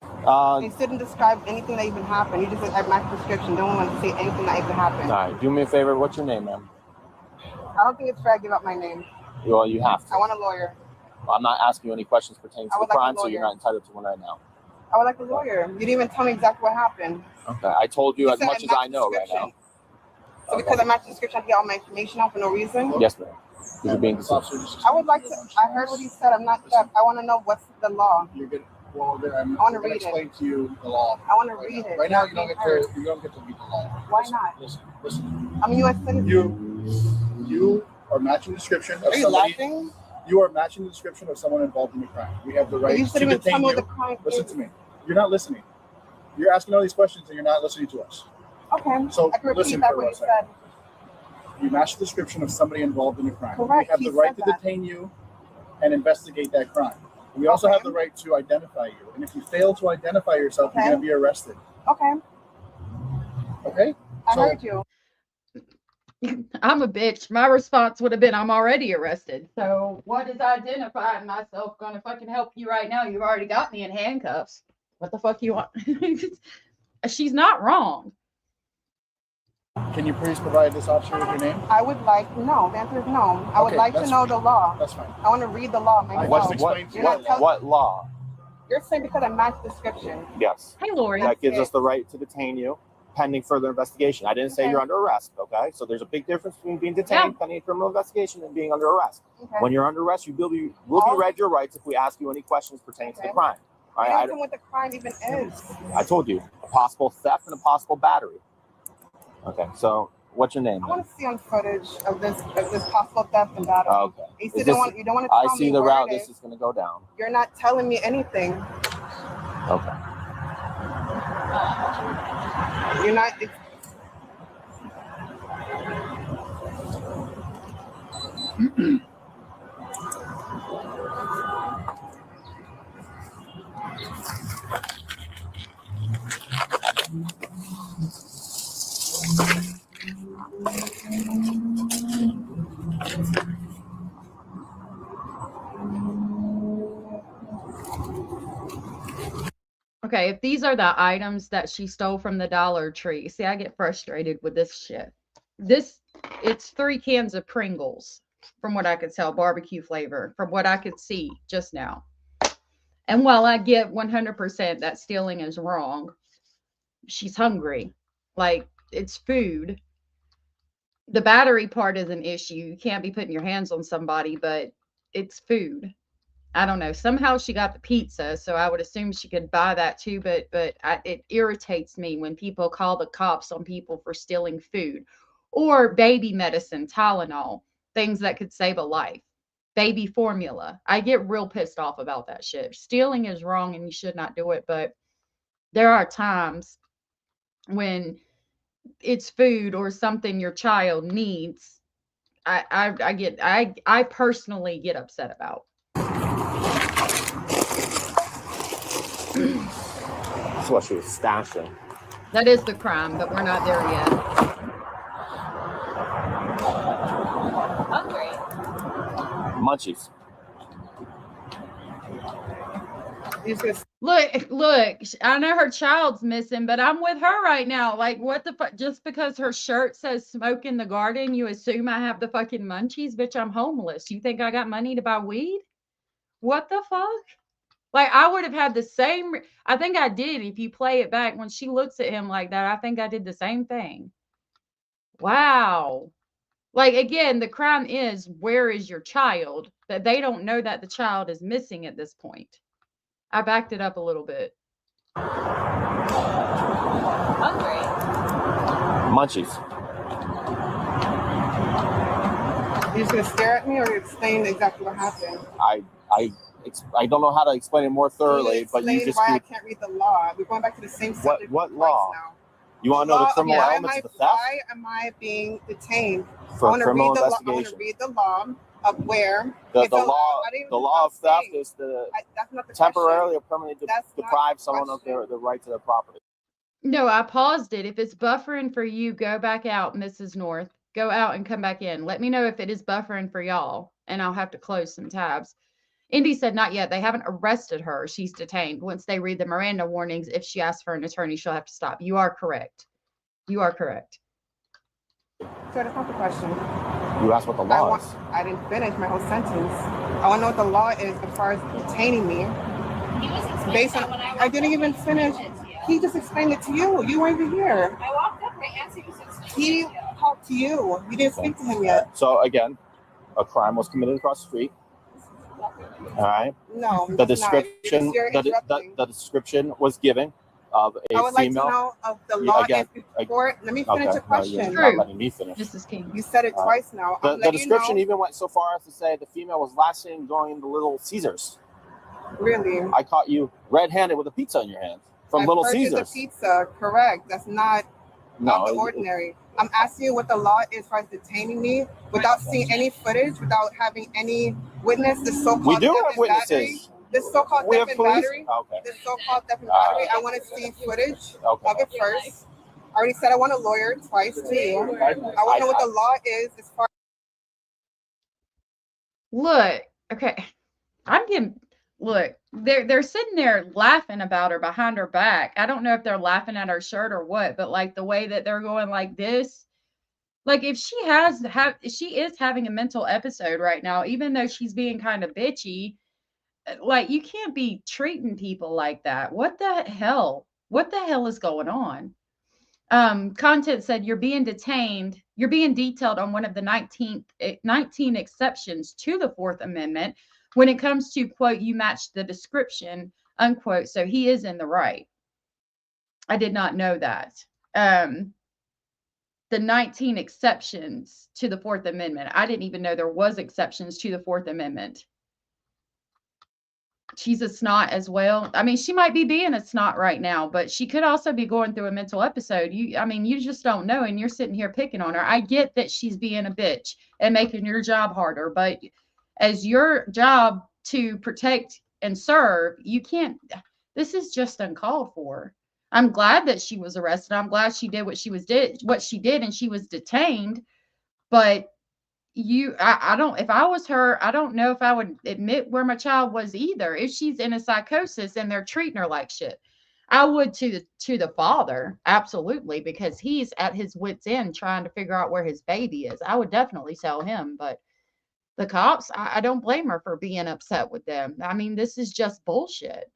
You didn't describe anything that even happened. You just said at my prescription. Don't want to say anything that even happened. All right. Do me a favor. What's your name, ma'am? I don't think it's fair to give up my name. Well, you have to. I want a lawyer. I'm not asking you any questions pertaining to the crime, so you're not entitled to one right now. I would like a lawyer. You didn't even tell me exactly what happened. Okay. I told you as much as I know right now. So because I matched the description, I get all my information out for no reason? Yes, ma'am. You're being deceived. I would like to, I heard what he said. I'm not deaf. I want to know what's the law. You're good. Well, I'm I want to going read to explain to you the law. I want to read it. Right now, you don't get to read the law. Why not? Listen. I'm a U.S. citizen. You are matching the description of somebody. Are you laughing? You are matching the description of someone involved in the crime. We have the right to detain you. Listen to me. You're not listening. You're asking all these questions and you're not listening to us. Okay. So I can repeat listen back for what a you second. said. You match the description of somebody involved in the crime. Correct. We have the right to detain you and investigate that crime. We also have the right to identify you. And if you fail to identify yourself, you're going to be arrested. Okay. Okay? I heard you. I'm a bitch. My response would have been, I'm already arrested. So what is identifying myself going to fucking help you right now? You've already got me in handcuffs. What the fuck you want? She's not wrong. Can you please provide this officer with your name? I would like, no, the answer is no. I would like to know the law. That's fine. I want to read the law myself. What law? You're saying because I matched the description. Yes. Hey, Lori. That gives us the right to detain you pending further investigation. I didn't say you're under arrest, okay? So there's a big difference between being detained pending a criminal investigation and being under arrest. Okay. When you're under arrest, you will be read your rights if we ask you any questions pertaining to the crime. I don't know what the crime even is. I told you, a possible theft and a possible battery. Okay, so what's your name? I want to see on footage of this possible theft and battery. Okay. You said you don't want to tell I see me the where route it this is going to go down. You're not telling me anything. Okay. You're not. Okay, if these are the items that she stole from the Dollar Tree, see, I get frustrated with this shit. It's 3 cans of Pringles, from what I could tell, barbecue flavor, from what I could see just now. And while I get 100% that stealing is wrong, she's hungry. Like, it's food. The battery part is an issue. You can't be putting your hands on somebody, but it's food. I don't know. Somehow she got the pizza, so I would assume she could buy that too. But it irritates me when people call the cops on people for stealing food or baby medicine, Tylenol, things that could save a life, baby formula. I get real pissed off about that shit. Stealing is wrong and you should not do it. But there are times when it's food or something your child needs. I personally get upset about. That's what she was stashing. That is the crime, but we're not there yet. Hungry. Munchies. Look, I know her child's missing, but I'm with her right now. Like, what the fuck? Just because her shirt says smoke in the garden, you assume I have the fucking munchies? Bitch, I'm homeless. You think I got money to buy weed? What the fuck? Like, I would have had the same, I think I did. If you play it back, when she looks at him like that, I think I did the same thing. Wow. Like, again, the crime is, where is your child? That they don't know that the child is missing at this point. I backed it up a little bit. Hungry. Munchies. You're just gonna stare at me or explain exactly what happened? I don't know how to explain it more thoroughly, but you just why I can't read the law. We're going back to the same subject. What law? Now. You want to know the criminal elements of the theft? Why am I being detained? For I want to criminal read investigation. I want to read the law of where The law of theft is to that's not the temporarily or permanently deprive someone of their right to their property. No, I paused it. If it's buffering for you, go back out, Mrs. North. Go out and come back in. Let me know if it is buffering for y'all, and I'll have to close some tabs. Indy said not yet. They haven't arrested her. She's detained. Once they read the Miranda warnings, if she asks for an attorney, she'll have to stop. You are correct. You are correct. So that's not the question. You asked what the law is. I didn't finish my whole sentence. I want to know what the law is as far as detaining me. Based on, I didn't even finish. He just explained it to you. You weren't even here. I walked up and I answered you. He talked to you. You didn't speak to him yet. So again, a crime was committed across the street. All right. No. The description. The description was given of a female. I would like to know of the law before. Let me finish the question. You're not letting me finish. This is King. You said it twice now. The description even went so far as to say the female was last seen going into Little Caesars. Really? I caught you red-handed with a pizza in your hand from Little Caesars. A pizza, correct? That's not out of the ordinary. I'm asking you what the law is for detaining me without seeing any footage, without having any witness. The so-called we do have witnesses. This so-called theft and battery. Okay. This so-called theft and battery. I want to see footage of it first. I already said I want a lawyer twice to you. I want to know what the law is as far. Look, okay. Look, they're sitting there laughing about her behind her back. I don't know if they're laughing at her shirt or what, but like the way that they're going like this, like if she is having a mental episode right now, even though she's being kind of bitchy, like you can't be treating people like that. What the hell? What the hell is going on? Content said you're being detained. You're being detailed on one of the 19 exceptions to the Fourth Amendment. When it comes to, quote, you match the description, unquote. So he is in the right. I did not know that. The 19 exceptions to the Fourth Amendment. I didn't even know there was exceptions to the Fourth Amendment. She's a snot as well. I mean, she might be being a snot right now, but she could also be going through a mental episode. You just don't know, and you're sitting here picking on her. I get that she's being a bitch and making your job harder, but as your job to protect and serve, you can't, this is just uncalled for. I'm glad that she was arrested. I'm glad she did what she did and she was detained. But I don't, if I was her, I don't know if I would admit where my child was either. If she's in a psychosis and they're treating her like shit, I would to the father, absolutely, because he's at his wit's end trying to figure out where his baby is. I would definitely tell him, but the cops, I don't blame her for being upset with them. I mean, this is just bullshit.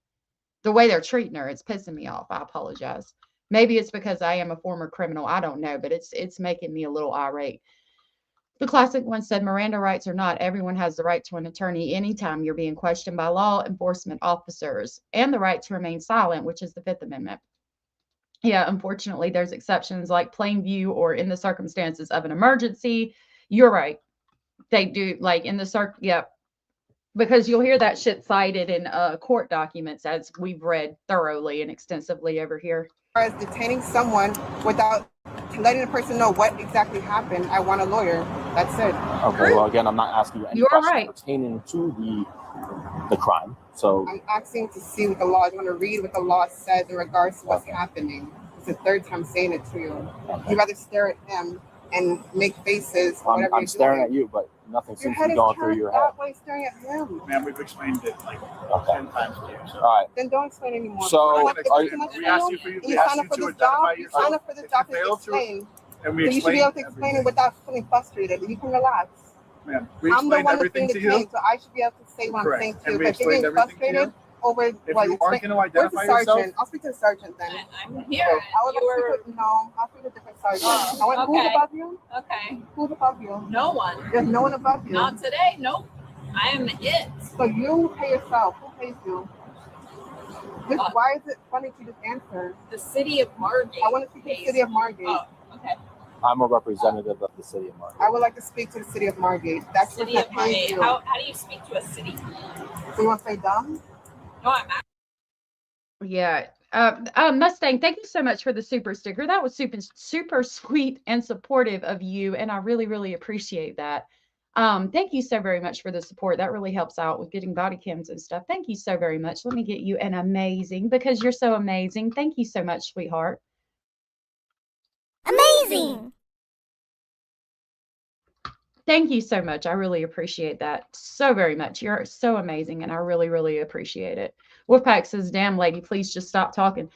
The way they're treating her, it's pissing me off. I apologize. Maybe it's because I am a former criminal. I don't know, but it's making me a little irate. The classic one said, Miranda rights or not, everyone has the right to an attorney anytime you're being questioned by law enforcement officers, and the right to remain silent, which is the Fifth Amendment. Yeah, unfortunately, there's exceptions like plain view or in the circumstances of an emergency. You're right. They do, like in the yeah, because you'll hear that shit cited in court documents, as we've read thoroughly and extensively over here. As detaining someone without letting the person know what exactly happened, I want a lawyer. That's it. Okay, well, again, I'm not asking you any You're questions right. pertaining to the crime. So I'm asking to see what the law. I want to read what the law says in regards to what's happening. It's the third time saying it to you. You rather stare at him and make faces. I'm staring at you, but nothing seems to be going through your head. That way, staring at him. Man, we've explained it like 10 times to you. So. All right. Then don't explain anymore. So we asked you for you. You sign up for this job. You sign up for this job to explain. And we so you should be able to explain it without feeling frustrated. You can relax. Man, we I'm the explained one that's everything doing to the you. claim, so I should be able to say what I'm saying to you. And we But if you're explained getting everything to you. frustrated over If what you aren't going to identify where's the sergeant? yourself, I'll speak to the sergeant then. I'm here. I would like to speak with, I'll speak to a different sergeant. I want, who's Okay. above you? Okay. Who's above you? No one. There's no one above you. Not today. Nope. I am it. So you pay yourself. Who pays you? Why is it funny to just answer? The city of Margate. I want to speak to the city of Margate. Oh, okay. I'm a representative of the city of Margate. I would like to speak to the city of Margate. That's City what of pays Margate. you. How do you speak to a city? So you want to say dumb? No, I'm not. Yeah. Mustang, thank you so much for the super sticker. That was super sweet and supportive of you, and I really, really appreciate that. Thank you so very much for the support. That really helps out with getting body cams and stuff. Thank you so very much. Let me get you an amazing, because you're so amazing. Thank you so much, sweetheart. Amazing! Thank you so much. I really appreciate that so very much. You're so amazing, and I really, really appreciate it. Wolfpack says, damn lady, please just stop talking.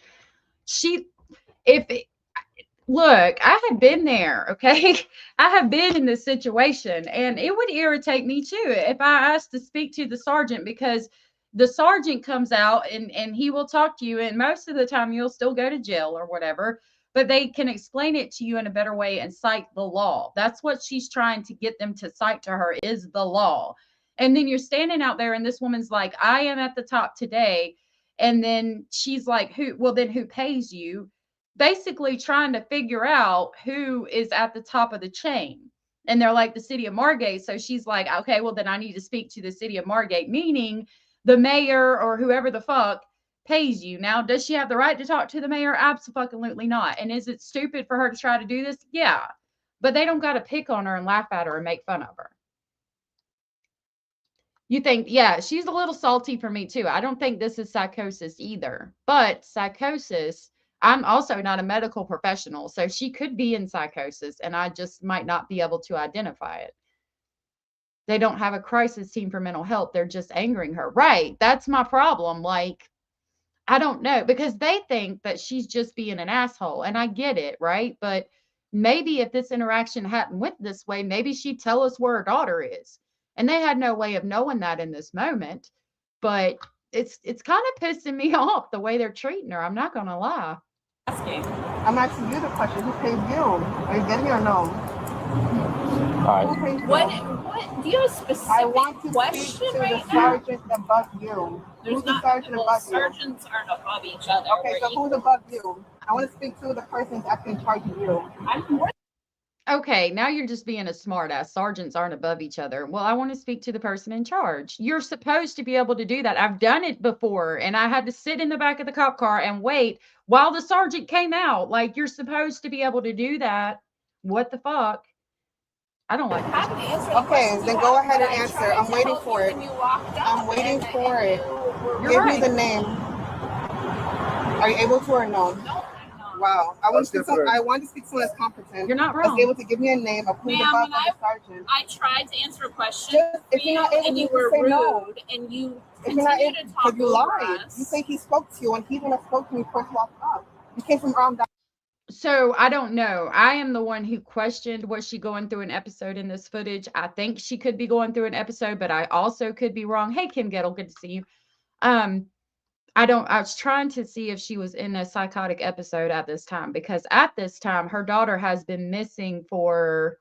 Look, I have been there, okay? I have been in this situation, and it would irritate me too if I asked to speak to the sergeant, because the sergeant comes out and he will talk to you, and most of the time you'll still go to jail or whatever, but they can explain it to you in a better way and cite the law. That's what she's trying to get them to cite to her, is the law. And then you're standing out there and this woman's like, I am at the top today. And then she's like, who pays you? Basically trying to figure out who is at the top of the chain. And they're like, the city of Margate. So she's like, okay, well then I need to speak to the city of Margate, meaning the mayor or whoever the fuck pays you. Now, does she have the right to talk to the mayor? Absolutely not. And is it stupid for her to try to do this? Yeah. But they don't got to pick on her and laugh at her and make fun of her. You think, yeah, she's a little salty for me too. I don't think this is psychosis either. But psychosis, I'm also not a medical professional, so she could be in psychosis and I just might not be able to identify it. They don't have a crisis team for mental health. They're just angering her. Right. That's my problem. Like, I don't know, because they think that she's just being an asshole, and I get it, right? But maybe if this interaction hadn't went this way, maybe she'd tell us where her daughter is. And they had no way of knowing that in this moment. But it's kind of pissing me off the way they're treating her. I'm not going to lie. I'm asking you the question. Who pays you? Are you getting me or no? All Who pays you? What? Do you have a specific I want to question speak to right the now? sergeant above you. There's Who's the not. sergeant Well, above you? sergeants aren't above each other. Okay, We're so who's equal. above you? I want to speak to the person that's actually in charge of you. I'm more. Okay, now you're just being a smartass. Sergeants aren't above each other. Well, I want to speak to the person in charge. You're supposed to be able to do that. I've done it before, and I had to sit in the back of the cop car and wait while the sergeant came out. Like, you're supposed to be able to do that. What the fuck? I don't like that. Okay, then go ahead and answer. I'm waiting for it. I'm waiting for it. Give me the name. Are you able to or no? Wow. I want to speak to someone that's competent. You're not wrong. That's able to give me a name of who's above the sergeant. I tried to answer a question If you're not able, and you you were say rude, no. and you If you're not continue able, to talk because you over lied. us. You think he spoke to you, and he's the one that spoke to me first walked up. You came from around that. So I don't know. I am the one who questioned, was she going through an episode in this footage? I think she could be going through an episode, but I also could be wrong. Hey, Kim Gettle, good to see you. I was trying to see if she was in a psychotic episode at this time, because at this time, her daughter has been missing for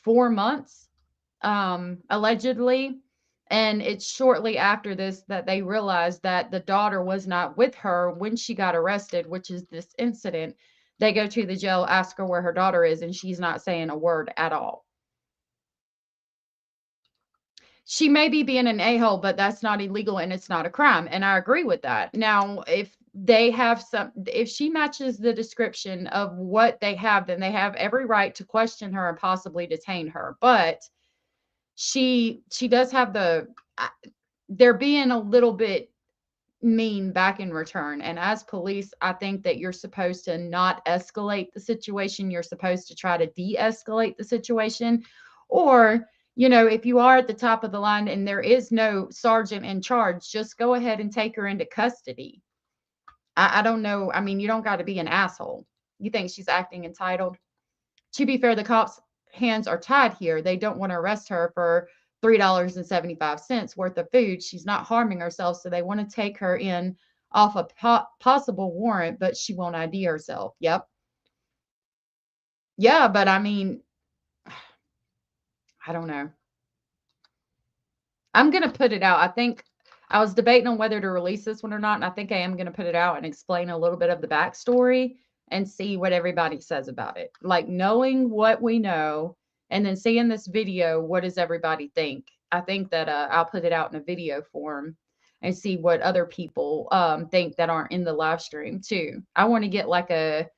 4 months, allegedly. And it's shortly after this that they realized that the daughter was not with her when she got arrested, which is this incident. They go to the jail, ask her where her daughter is, and she's not saying a word at all. She may be being an a-hole, but that's not illegal and it's not a crime. And I agree with that. Now, if she matches the description of what they have, then they have every right to question her and possibly detain her. But she does have they're being a little bit mean back in return. And as police, I think that you're supposed to not escalate the situation. You're supposed to try to de-escalate the situation. Or, if you are at the top of the line and there is no sergeant in charge, just go ahead and take her into custody. I don't know. I mean, you don't got to be an asshole. You think she's acting entitled? To be fair, the cops' hands are tied here. They don't want to arrest her for $3.75 worth of food. She's not harming herself, so they want to take her in off a possible warrant, but she won't ID herself. Yep. Yeah, but I mean, I don't know. I'm going to put it out. I think I was debating on whether to release this one or not, and I think I am going to put it out and explain a little bit of the backstory and see what everybody says about it. Like, knowing what we know and then seeing this video, what does everybody think? I think that I'll put it out in a video form and see what other people think that aren't in the live stream too. I want to get like a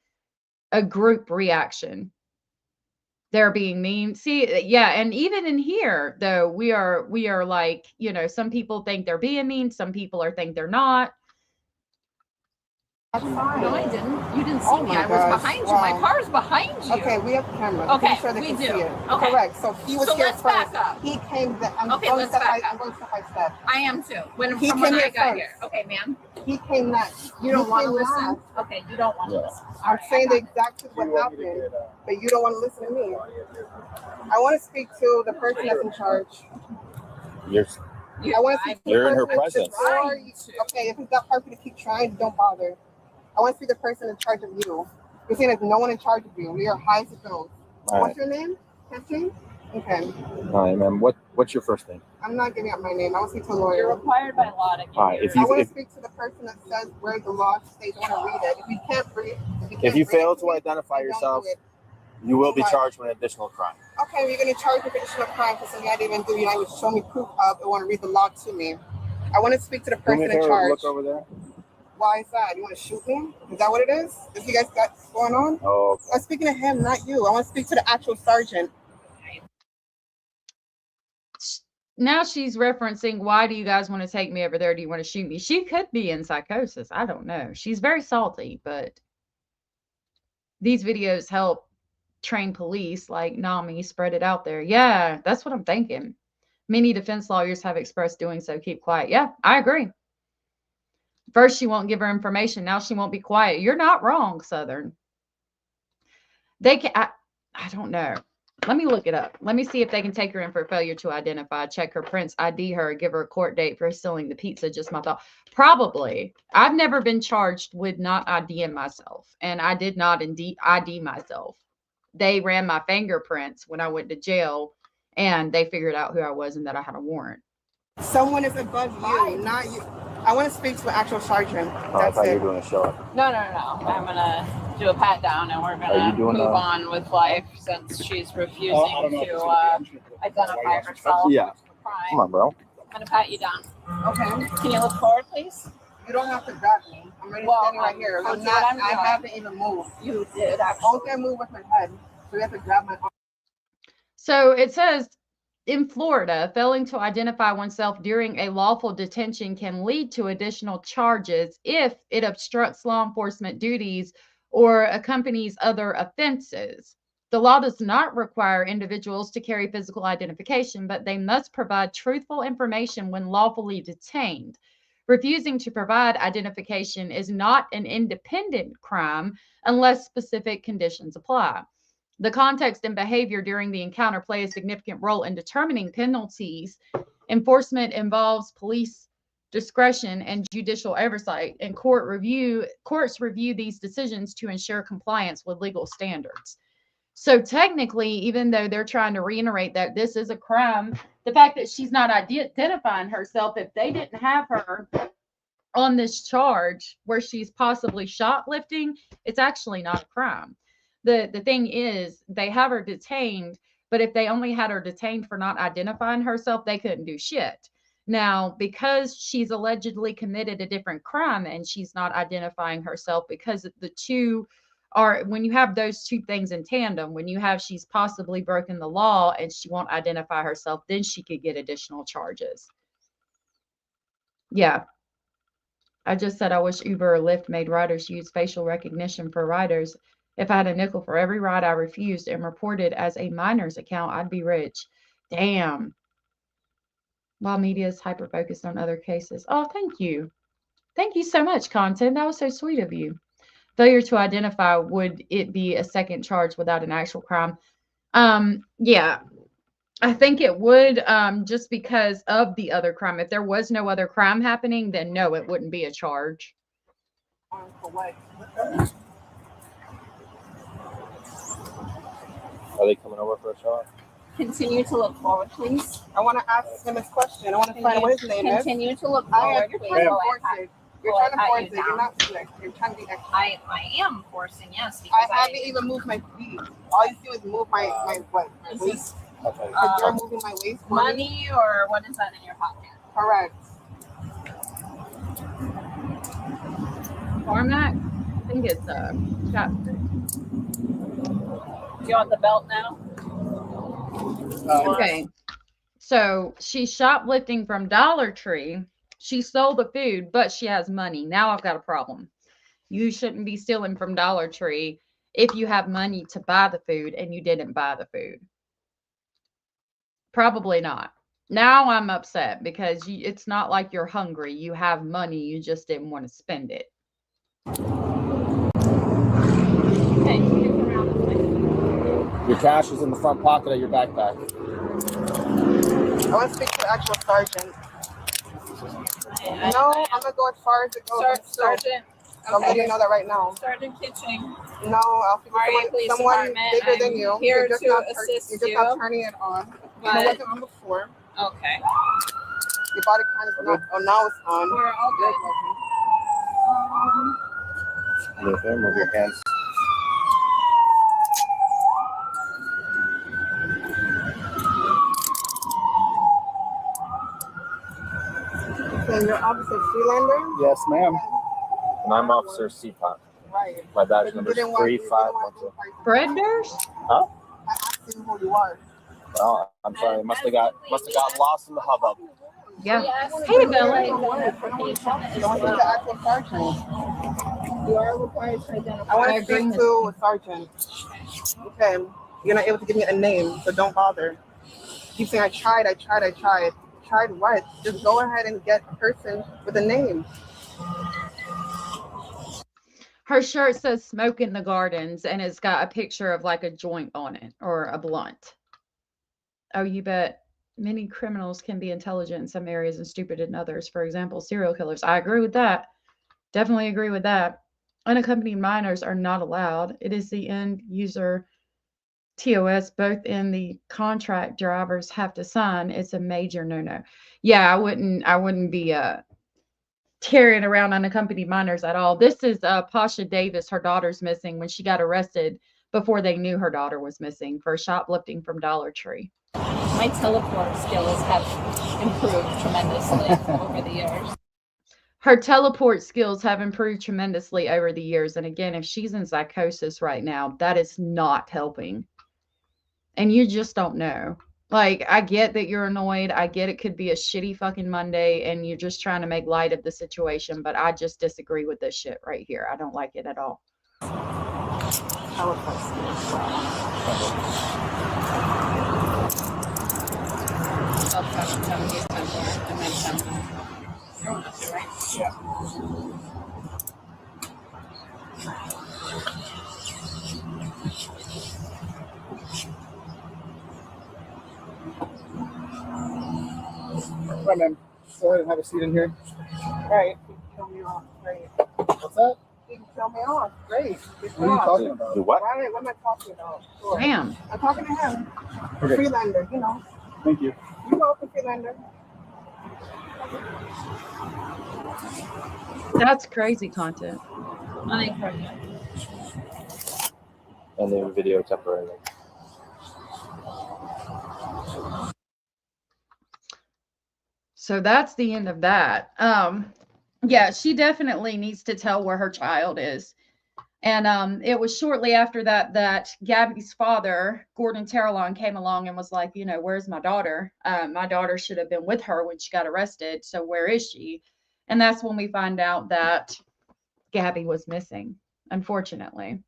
group reaction. They're being mean. See, yeah, and even in here though, we are like, some people think they're being mean, some people think they're not. That's fine. No, I didn't. You didn't see me. I was behind you. My car's behind you. Okay, we have cameras. Okay, sure they we can do. See it. Okay. Correct. So he was here let's first. back up. He came. I'm Okay, going let's step back by, up. I'm going step by step. I am too. When He from came when here I got first. here. Okay, ma'am. He came next. You don't He want to came listen? last. Okay, you don't want to listen. I'm saying the exact truth what happened, but you don't want to listen to me. I want to speak to the person that's in charge. I want to speak to You're the in her person presence. Okay, if it's that hard for you to keep trying, don't bother. I want to speak to the person in charge of you. You're saying there's no one in charge of you. You're high to go. What's your name? Catherine? Okay. Hi, ma'am. What's your first name? I'm not giving up my name. I want to speak to a lawyer. You're required by law to give Hi. I want to speak to the person that says where the law states. I want to read it. If you can't read, If you fail to identify yourself, you will be charged with an additional crime. Okay, you're going to charge me for additional crime for something I didn't even do. You're not even show me proof of. I want to read the law to me. I want to speak to the person in charge. Look over there. Why is that? You want to shoot me? Is that what it is? Is you guys got going on? Oh, okay. I'm speaking to him, not you. I want to speak to the actual sergeant. Now she's referencing, why do you guys want to take me over there? Do you want to shoot me? She could be in psychosis. I don't know. She's very salty, but these videos help train police like NAMI, spread it out there. Yeah, that's what I'm thinking. Many defense lawyers have expressed doing so. Keep quiet. Yeah, I agree. First, she won't give her information. Now she won't be quiet. You're not wrong, Southern. They can, I don't know. Let me look it up. Let me see if they can take her in for failure to identify, check her prints, ID her, give her a court date for stealing the pizza. Just my thought. Probably. I've never been charged with not IDing myself, and I did not indeed ID myself. They ran my fingerprints when I went to jail, and they figured out who I was and that I had a warrant. Someone is above you, not you. I want to speak to an actual sergeant. I thought you were doing a show. No. I'm gonna do a pat down and we're gonna move on with life since she's refusing to identify herself. Yeah. Come on, bro. I'm gonna pat you down. Okay. Can you look forward, please? You don't have to grab me. I'm already standing right here. I haven't even moved. You did actually. Only I move with my head. So you have to grab my arm. So it says, in Florida, failing to identify oneself during a lawful detention can lead to additional charges if it obstructs law enforcement duties or accompanies other offenses. The law does not require individuals to carry physical identification, but they must provide truthful information when lawfully detained. Refusing to provide identification is not an independent crime unless specific conditions apply. The context and behavior during the encounter play a significant role in determining penalties. Enforcement involves police discretion and judicial oversight, and courts review these decisions to ensure compliance with legal standards. So technically, even though they're trying to reiterate that this is a crime, the fact that she's not identifying herself, if they didn't have her on this charge where she's possibly shoplifting, it's actually not a crime. The thing is, they have her detained, but if they only had her detained for not identifying herself, they couldn't do shit. Now, because she's allegedly committed a different crime and she's not identifying herself, because the two or when you have those two things in tandem, when you have she's possibly broken the law and she won't identify herself, then she could get additional charges. Yeah. I just said I wish Uber or Lyft made riders use facial recognition for riders. If I had a nickel for every ride I refused and reported as a minor's account, I'd be rich. Damn. While media is hyper-focused on other cases. Oh, thank you. Thank you so much, Content. That was so sweet of you. Failure to identify, would it be a second charge without an actual crime? Yeah. I think it would, just because of the other crime. If there was no other crime happening, then no, it wouldn't be a charge. Are they coming over for a shot? Continue to look forward, please. I want to ask him his question. I want to find out what his name is. Continue to look I forward, am. You're please. trying to while force I it. You're while trying to I pat force you it. You're down. not slick. You're trying to be extra. I am forcing, yes, because I haven't even moved my feet. All you do is move my what? My waist. Because you're moving my waist. for me. money, or what is that in your pocket? Correct. Cormac? I think it's chapstick. Do you want the belt now? Okay. So she's shoplifting from Dollar Tree. She stole the food, but she has money. Now I've got a problem. You shouldn't be stealing from Dollar Tree if you have money to buy the food and you didn't buy the food. Probably not. Now I'm upset because it's not like you're hungry. You have money. You just didn't want to spend it. Your cash is in the front pocket of your backpack. I want to speak to the actual sergeant. No, I'm gonna go as far as it goes. Sergeant. I'm letting you know that right now. Sergeant Kitching. No, I'll speak to someone bigger than you. Here You're just to not, assist you're just you. not turning it on. But- It wasn't on before. Okay. Your body kind of not. Oh, now it's on. We're all good. Okay, move your hands. So you're Officer Freelander? Yes, ma'am. And I'm Officer CPOT. Right. My badge number is 3512. Bread bears? Huh? I asked you who you are. Well, I'm sorry. It must have got lost in the hubbub. Yeah. Hey, Billy. You are required to identify. I want to speak to a sergeant. Okay. You're not able to give me a name, so don't bother. Keep saying I tried. Tried what? Just go ahead and get a person with a name. Her shirt says "Smoke in the Gardens" and it's got a picture of like a joint on it or a blunt. Oh, you bet. Many criminals can be intelligent in some areas and stupid in others. For example, serial killers. I agree with that. Definitely agree with that. Unaccompanied minors are not allowed. It is the end user TOS, both in the contract drivers have to sign. It's a major no-no. Yeah, I wouldn't be carrying around unaccompanied minors at all. This is Passha Davis. Her daughter's missing when she got arrested before they knew her daughter was missing for shoplifting from Dollar Tree. My teleport skills have improved tremendously over the years. Her teleport skills have improved tremendously over the years. And again, if she's in psychosis right now, that is not helping. And you just don't know. Like, I get that you're annoyed. I get it could be a shitty fucking Monday and you're just trying to make light of the situation. But I just disagree with this shit right here. I don't like it at all. Right, ma'am. Go ahead and have a seat in here. Right. You can kill me off. Great. What's that? You can kill me off. Great. What are you talking about? Do what? Right. What am I talking about? Sure. Damn. I'm talking to him. Okay. Freelander, you know. Thank you. You know the Freelander. That's crazy content. And then video temporarily. So that's the end of that. Yeah, she definitely needs to tell where her child is. And it was shortly after that that Gabby's father, Gordon Terrelonge, came along and was like, you know, where's my daughter? My daughter should have been with her when she got arrested. So where is she? And that's when we find out that Gabby was missing, unfortunately.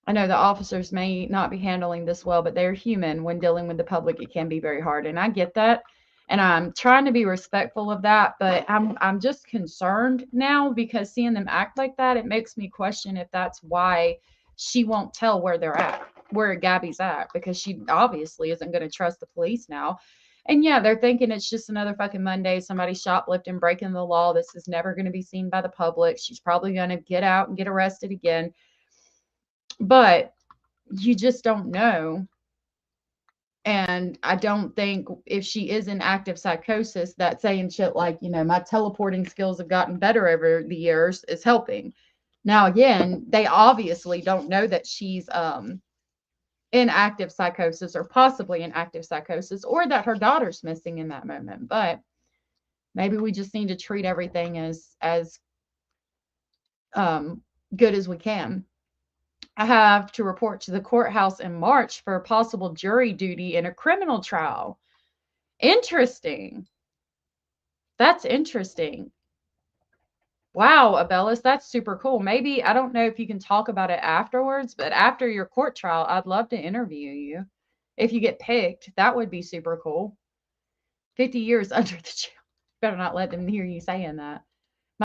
I know the officers may not be handling this well, but they're human. When dealing with the public, it can be very hard. And I get that. And I'm trying to be respectful of that, but I'm just concerned now because seeing them act like that, it makes me question if that's why she won't tell where they're at, where Gabby's at, because she obviously isn't going to trust the police now. And yeah, they're thinking it's just another fucking Monday, somebody shoplifting, breaking the law. This is never going to be seen by the public. She's probably going to get out and get arrested again. But you just don't know. And I don't think if she is in active psychosis, that saying shit like, you know, my teleporting skills have gotten better over the years is helping. Now, again, they obviously don't know that she's in active psychosis or possibly in active psychosis or that her daughter's missing in that moment. But maybe we just need to treat everything as good as we can. I have to report to the courthouse in March for possible jury duty in a criminal trial. Interesting. That's interesting. Wow, Abellis, that's super cool. Maybe, I don't know if you can talk about it afterwards, but after your court trial, I'd love to interview you. If you get picked, that would be super cool. 50 years under the jail. Better not let them hear you saying that.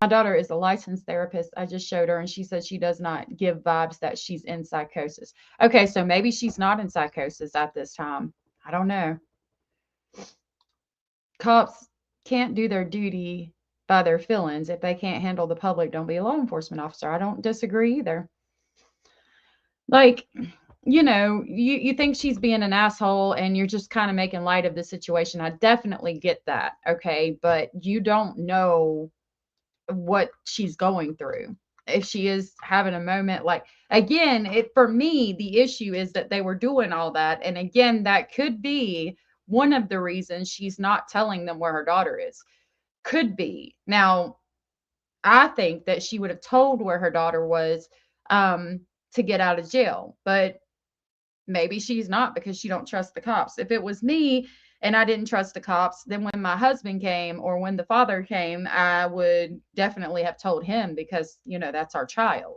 My daughter is a licensed therapist. I just showed her, and she said she does not give vibes that she's in psychosis. Okay, so maybe she's not in psychosis at this time. I don't know. Cops can't do their duty by their feelings. If they can't handle the public, don't be a law enforcement officer. I don't disagree either. Like, you know, you think she's being an asshole and you're just kind of making light of the situation. I definitely get that, okay? But you don't know what she's going through. If she is having a moment, like, again, for me, the issue is that they were doing all that. And again, that could be one of the reasons she's not telling them where her daughter is. Could be. Now, I think that she would have told where her daughter was to get out of jail, but maybe she's not because she don't trust the cops. If it was me and I didn't trust the cops, then when my husband came or when the father came, I would definitely have told him because, you know, that's our child.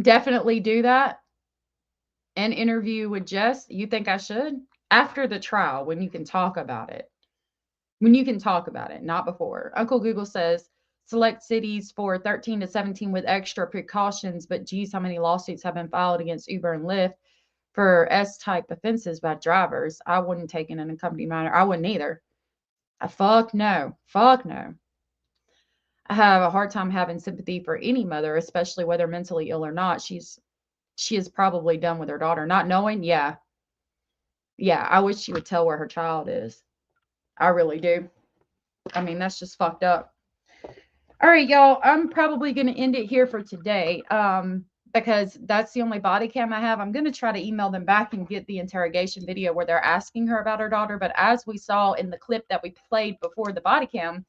Definitely do that. An interview with Jess. You think I should? After the trial, when you can talk about it. When you can talk about it, not before. Uncle Google says, select cities for 13 to 17 with extra precautions, but geez, how many lawsuits have been filed against Uber and Lyft for S-type offenses by drivers? I wouldn't take an unaccompanied minor. I wouldn't either. Fuck no. Fuck no. I have a hard time having sympathy for any mother, especially whether mentally ill or not. She is probably done with her daughter. Not knowing, yeah. Yeah, I wish she would tell where her child is. I really do. I mean, that's just fucked up. All right, y'all. I'm probably going to end it here for today because that's the only body cam I have. I'm going to try to email them back and get the interrogation video where they're asking her about her daughter. But as we saw in the clip that we played before the body cam,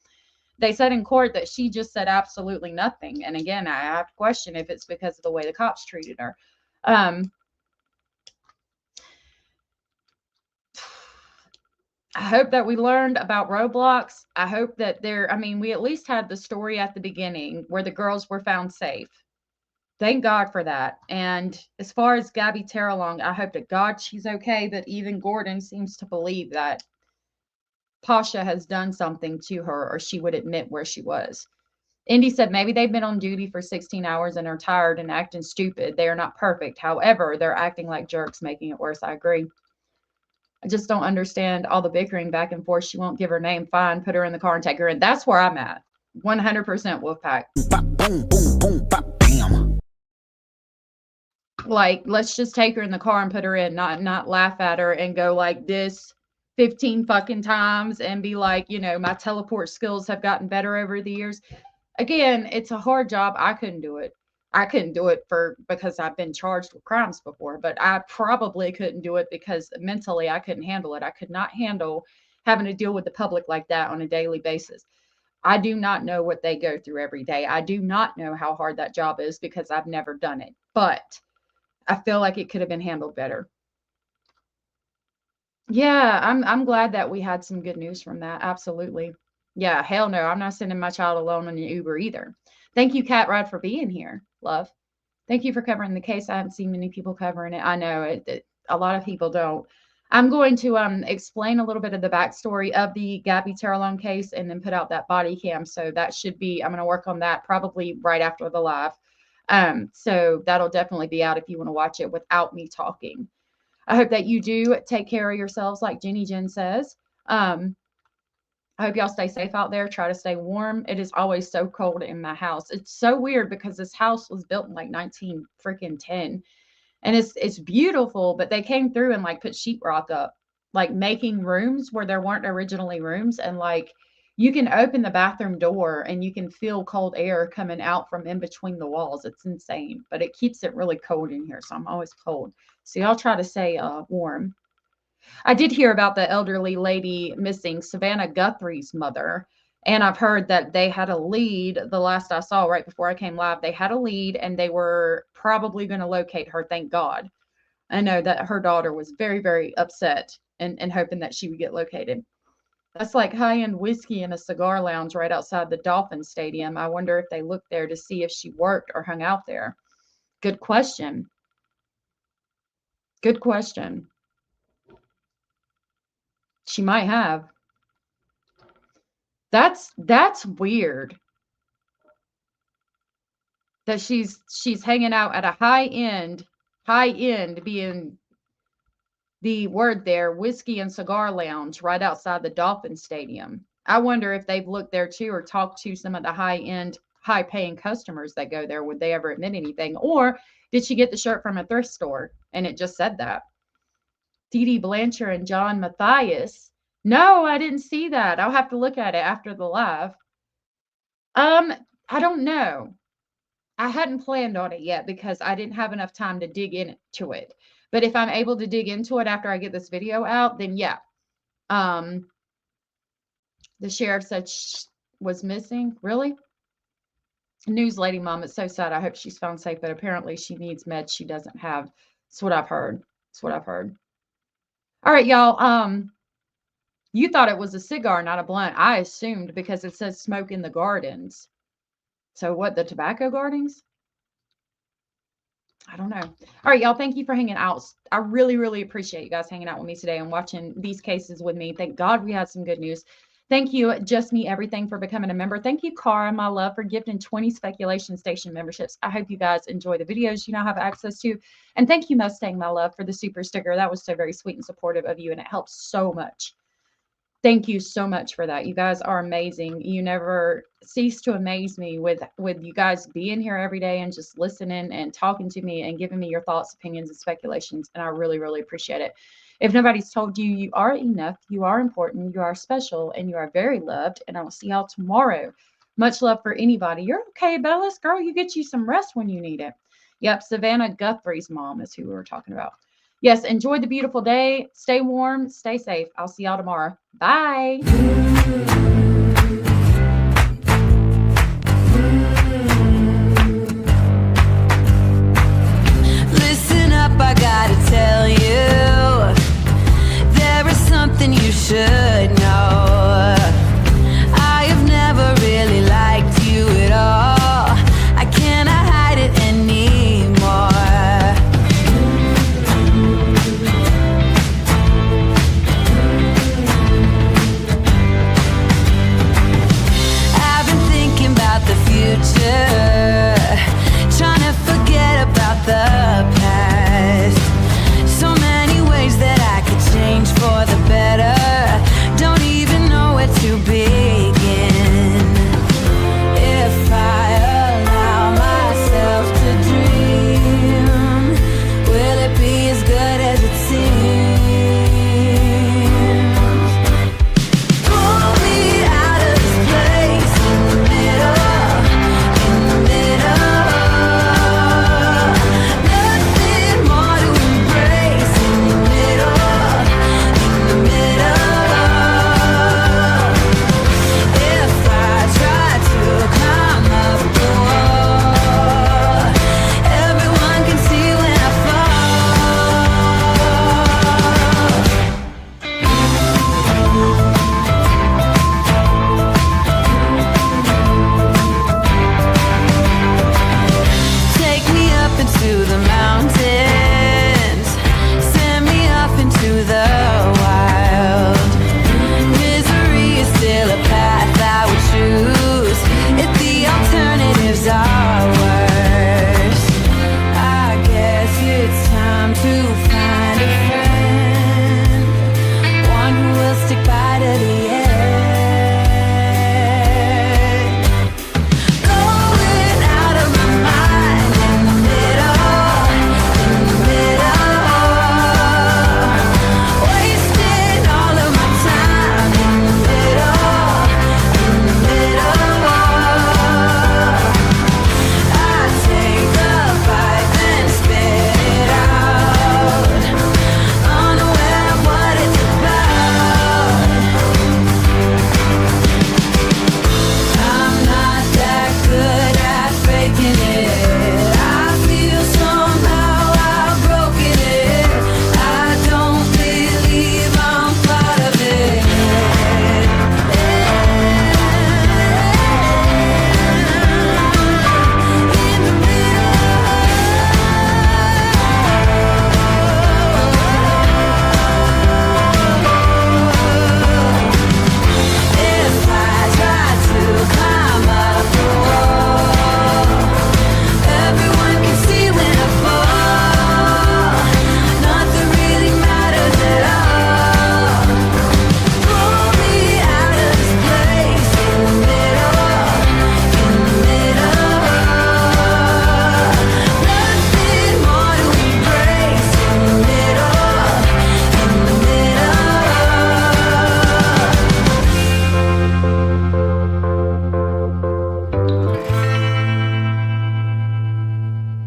they said in court that she just said absolutely nothing. And again, I have to question if it's because of the way the cops treated her. I hope that we learned about Roblox. I hope that we at least had the story at the beginning where the girls were found safe. Thank God for that. And as far as Gabby Terrelonge, I hope to God she's okay, but even Gordon seems to believe that Passha has done something to her or she would admit where she was. Indy said maybe they've been on duty for 16 hours and are tired and acting stupid. They are not perfect. However, they're acting like jerks, making it worse. I agree. I just don't understand all the bickering back and forth. She won't give her name. Fine, put her in the car and take her in. That's where I'm at. 100% Wolfpack. Boom, boom, boom, bam. Like, let's just take her in the car and put her in, not laugh at her and go like this 15 fucking times and be like, you know, my teleport skills have gotten better over the years. Again, it's a hard job. I couldn't do it. I couldn't do it because I've been charged with crimes before, but I probably couldn't do it because mentally I couldn't handle it. I could not handle having to deal with the public like that on a daily basis. I do not know what they go through every day. I do not know how hard that job is because I've never done it. But I feel like it could have been handled better. Yeah, I'm glad that we had some good news from that. Absolutely. Yeah, hell no. I'm not sending my child alone in the Uber either. Thank you, Cat Rod, for being here. Love. Thank you for covering the case. I haven't seen many people covering it. I know a lot of people don't. I'm going to explain a little bit of the backstory of the Gabby Terrelonge case and then put out that body cam. So that should be, I'm going to work on that probably right after the live. So that'll definitely be out if you want to watch it without me talking. I hope that you do take care of yourselves, like Jenny Jen says. I hope y'all stay safe out there. Try to stay warm. It is always so cold in my house. It's so weird because this house was built in like 1910. And it's beautiful, but they came through and like put sheetrock up, like making rooms where there weren't originally rooms. And like you can open the bathroom door and you can feel cold air coming out from in between the walls. It's insane, but it keeps it really cold in here. So I'm always cold. So y'all try to stay warm. I did hear about the elderly lady missing, Savannah Guthrie's mother. And I've heard that they had a lead. The last I saw right before I came live, they had a lead and they were probably going to locate her. Thank God. I know that her daughter was very, very upset and hoping that she would get located. That's like high-end whiskey in a cigar lounge right outside the Dolphin Stadium. I wonder if they looked there to see if she worked or hung out there. Good question. Good question. She might have. That's weird. That she's hanging out at a high end being the word there, whiskey and cigar lounge right outside the Dolphin Stadium. I wonder if they've looked there too or talked to some of the high-end, high-paying customers that go there. Would they ever admit anything? Or did she get the shirt from a thrift store and it just said that? Dee Dee Blanchard and John Matthias. No, I didn't see that. I'll have to look at it after the live. I don't know. I hadn't planned on it yet because I didn't have enough time to dig into it. But if I'm able to dig into it after I get this video out, then yeah. The sheriff said she was missing. Really? News lady mom, it's so sad. I hope she's found safe, but apparently she needs meds she doesn't have. That's what I've heard. That's what I've heard. All right, y'all. You thought it was a cigar, not a blunt. I assumed because it says smoke in the gardens. So what, the tobacco gardens? I don't know. All right, y'all. Thank you for hanging out. I really, really appreciate you guys hanging out with me today and watching these cases with me. Thank God we had some good news. Thank you, Just Me Everything, for becoming a member. Thank you, Cara, my love, for gifting 20 Speculation Station memberships. I hope you guys enjoy the videos you now have access to. And thank you, Mustang, my love, for the super sticker. That was so very sweet and supportive of you, and it helps so much. Thank you so much for that. You guys are amazing. You never cease to amaze me with you guys being here every day and just listening and talking to me and giving me your thoughts, opinions, and speculations. And I really, really appreciate it. If nobody's told you, you are enough, you are important, you are special, and you are very loved. And I will see y'all tomorrow. Much love for anybody. You're okay, Bellis. Girl, you get you some rest when you need it. Yep, Savannah Guthrie's mom is who we were talking about. Yes, enjoy the beautiful day. Stay warm. Stay safe. I'll see y'all tomorrow. Bye.